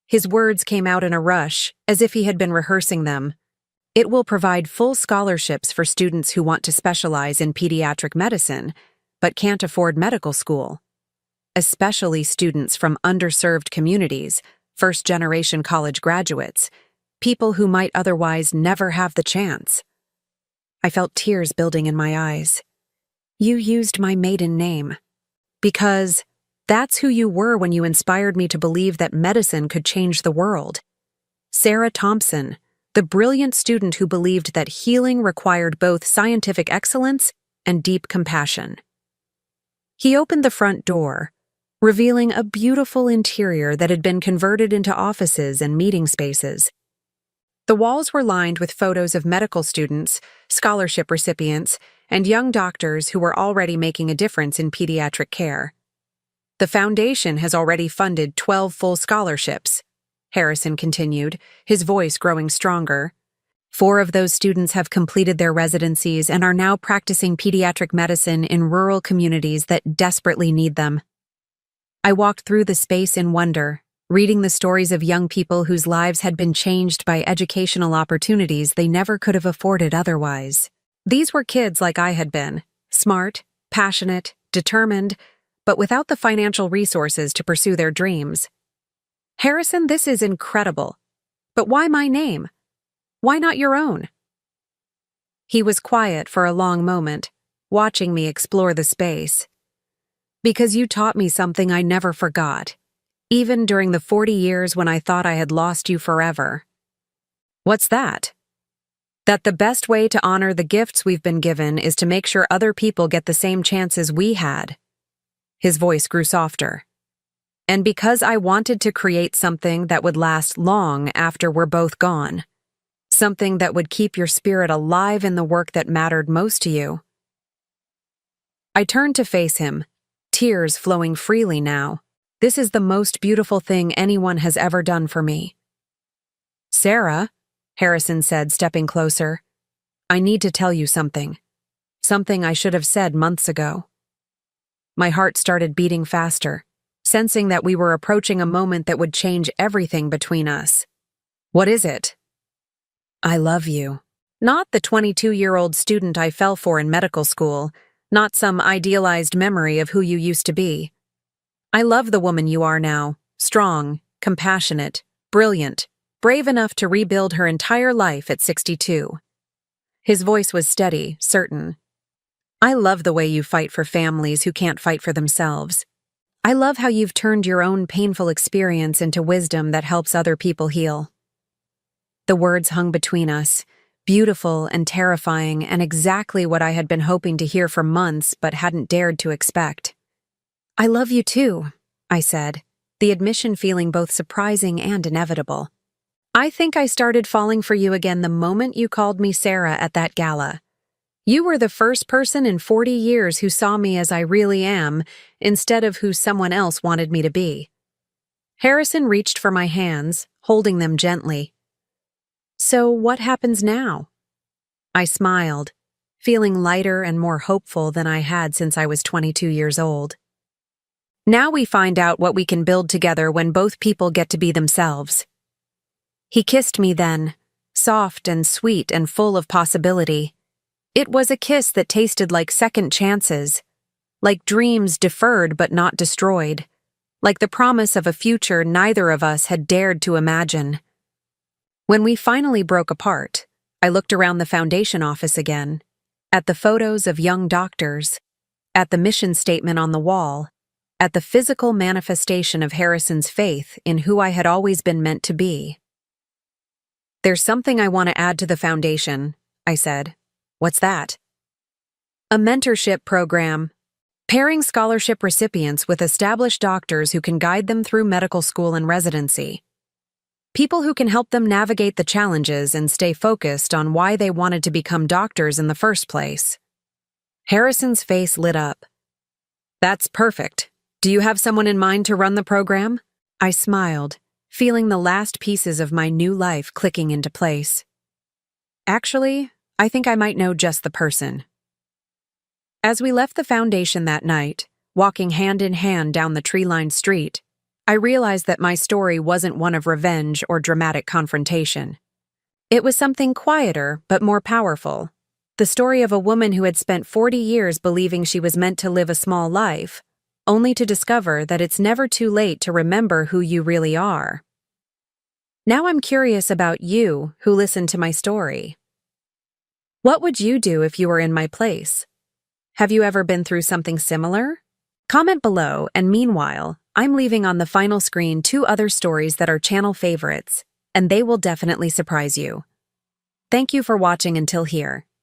His words came out in a rush, as if he had been rehearsing them. "It will provide full scholarships for students who want to specialize in pediatric medicine, but can't afford medical school. Especially students from underserved communities, first-generation college graduates, people who might otherwise never have the chance." I felt tears building in my eyes. "You used my maiden name. Because that's who you were when you inspired me to believe that medicine could change the world. Sarah Thompson, the brilliant student who believed that healing required both scientific excellence and deep compassion." He opened the front door, revealing a beautiful interior that had been converted into offices and meeting spaces. The walls were lined with photos of medical students, scholarship recipients, and young doctors who were already making a difference in pediatric care. "The foundation has already funded 12 full scholarships," Harrison continued, his voice growing stronger. "4 of those students have completed their residencies and are now practicing pediatric medicine in rural communities that desperately need them." I walked through the space in wonder, reading the stories of young people whose lives had been changed by educational opportunities they never could have afforded otherwise. These were kids like I had been, smart, passionate, determined, but without the financial resources to pursue their dreams. "Harrison, this is incredible. But why my name? Why not your own?" He was quiet for a long moment, watching me explore the space. "Because you taught me something I never forgot, even during the 40 years when I thought I had lost you forever." "What's that?" "That the best way to honor the gifts we've been given is to make sure other people get the same chances we had." His voice grew softer. "And because I wanted to create something that would last long after we're both gone. Something that would keep your spirit alive in the work that mattered most to you." I turned to face him, tears flowing freely now. "This is the most beautiful thing anyone has ever done for me." "Sarah," Harrison said, stepping closer, "I need to tell you something. Something I should have said months ago." My heart started beating faster, sensing that we were approaching a moment that would change everything between us. "What is it?" "I love you." Not the 22-year-old student I fell for in medical school, not some idealized memory of who you used to be. I love the woman you are now, strong, compassionate, brilliant, brave enough to rebuild her entire life at 62. His voice was steady, certain. "I love the way you fight for families who can't fight for themselves. I love how you've turned your own painful experience into wisdom that helps other people heal." The words hung between us, beautiful and terrifying, and exactly what I had been hoping to hear for months but hadn't dared to expect. "I love you too," I said, the admission feeling both surprising and inevitable. "I think I started falling for you again the moment you called me Sarah at that gala. You were the first person in 40 years who saw me as I really am, instead of who someone else wanted me to be. Harrison reached for my hands, holding them gently. So what happens now? I smiled, feeling lighter and more hopeful than I had since I was 22 years old. Now we find out what we can build together when both people get to be themselves. He kissed me then, soft and sweet and full of possibility. It was a kiss that tasted like second chances, like dreams deferred but not destroyed, like the promise of a future neither of us had dared to imagine. When we finally broke apart, I looked around the foundation office again, at the photos of young doctors, at the mission statement on the wall, at the physical manifestation of Harrison's faith in who I had always been meant to be. There's something I want to add to the foundation, I said. What's that? A mentorship program, pairing scholarship recipients with established doctors who can guide them through medical school and residency. People who can help them navigate the challenges and stay focused on why they wanted to become doctors in the first place. Harrison's face lit up. That's perfect. Do you have someone in mind to run the program? I smiled, feeling the last pieces of my new life clicking into place. Actually, I think I might know just the person. As we left the foundation that night, walking hand in hand down the tree-lined street, I realized that my story wasn't one of revenge or dramatic confrontation. It was something quieter but more powerful. The story of a woman who had spent 40 years believing she was meant to live a small life, only to discover that it's never too late to remember who you really are. Now I'm curious about you who listened to my story. What would you do if you were in my place? Have you ever been through something similar? Comment below, and meanwhile, I'm leaving on the final screen 2 other stories that are channel favorites, and they will definitely surprise you. Thank you for watching until here.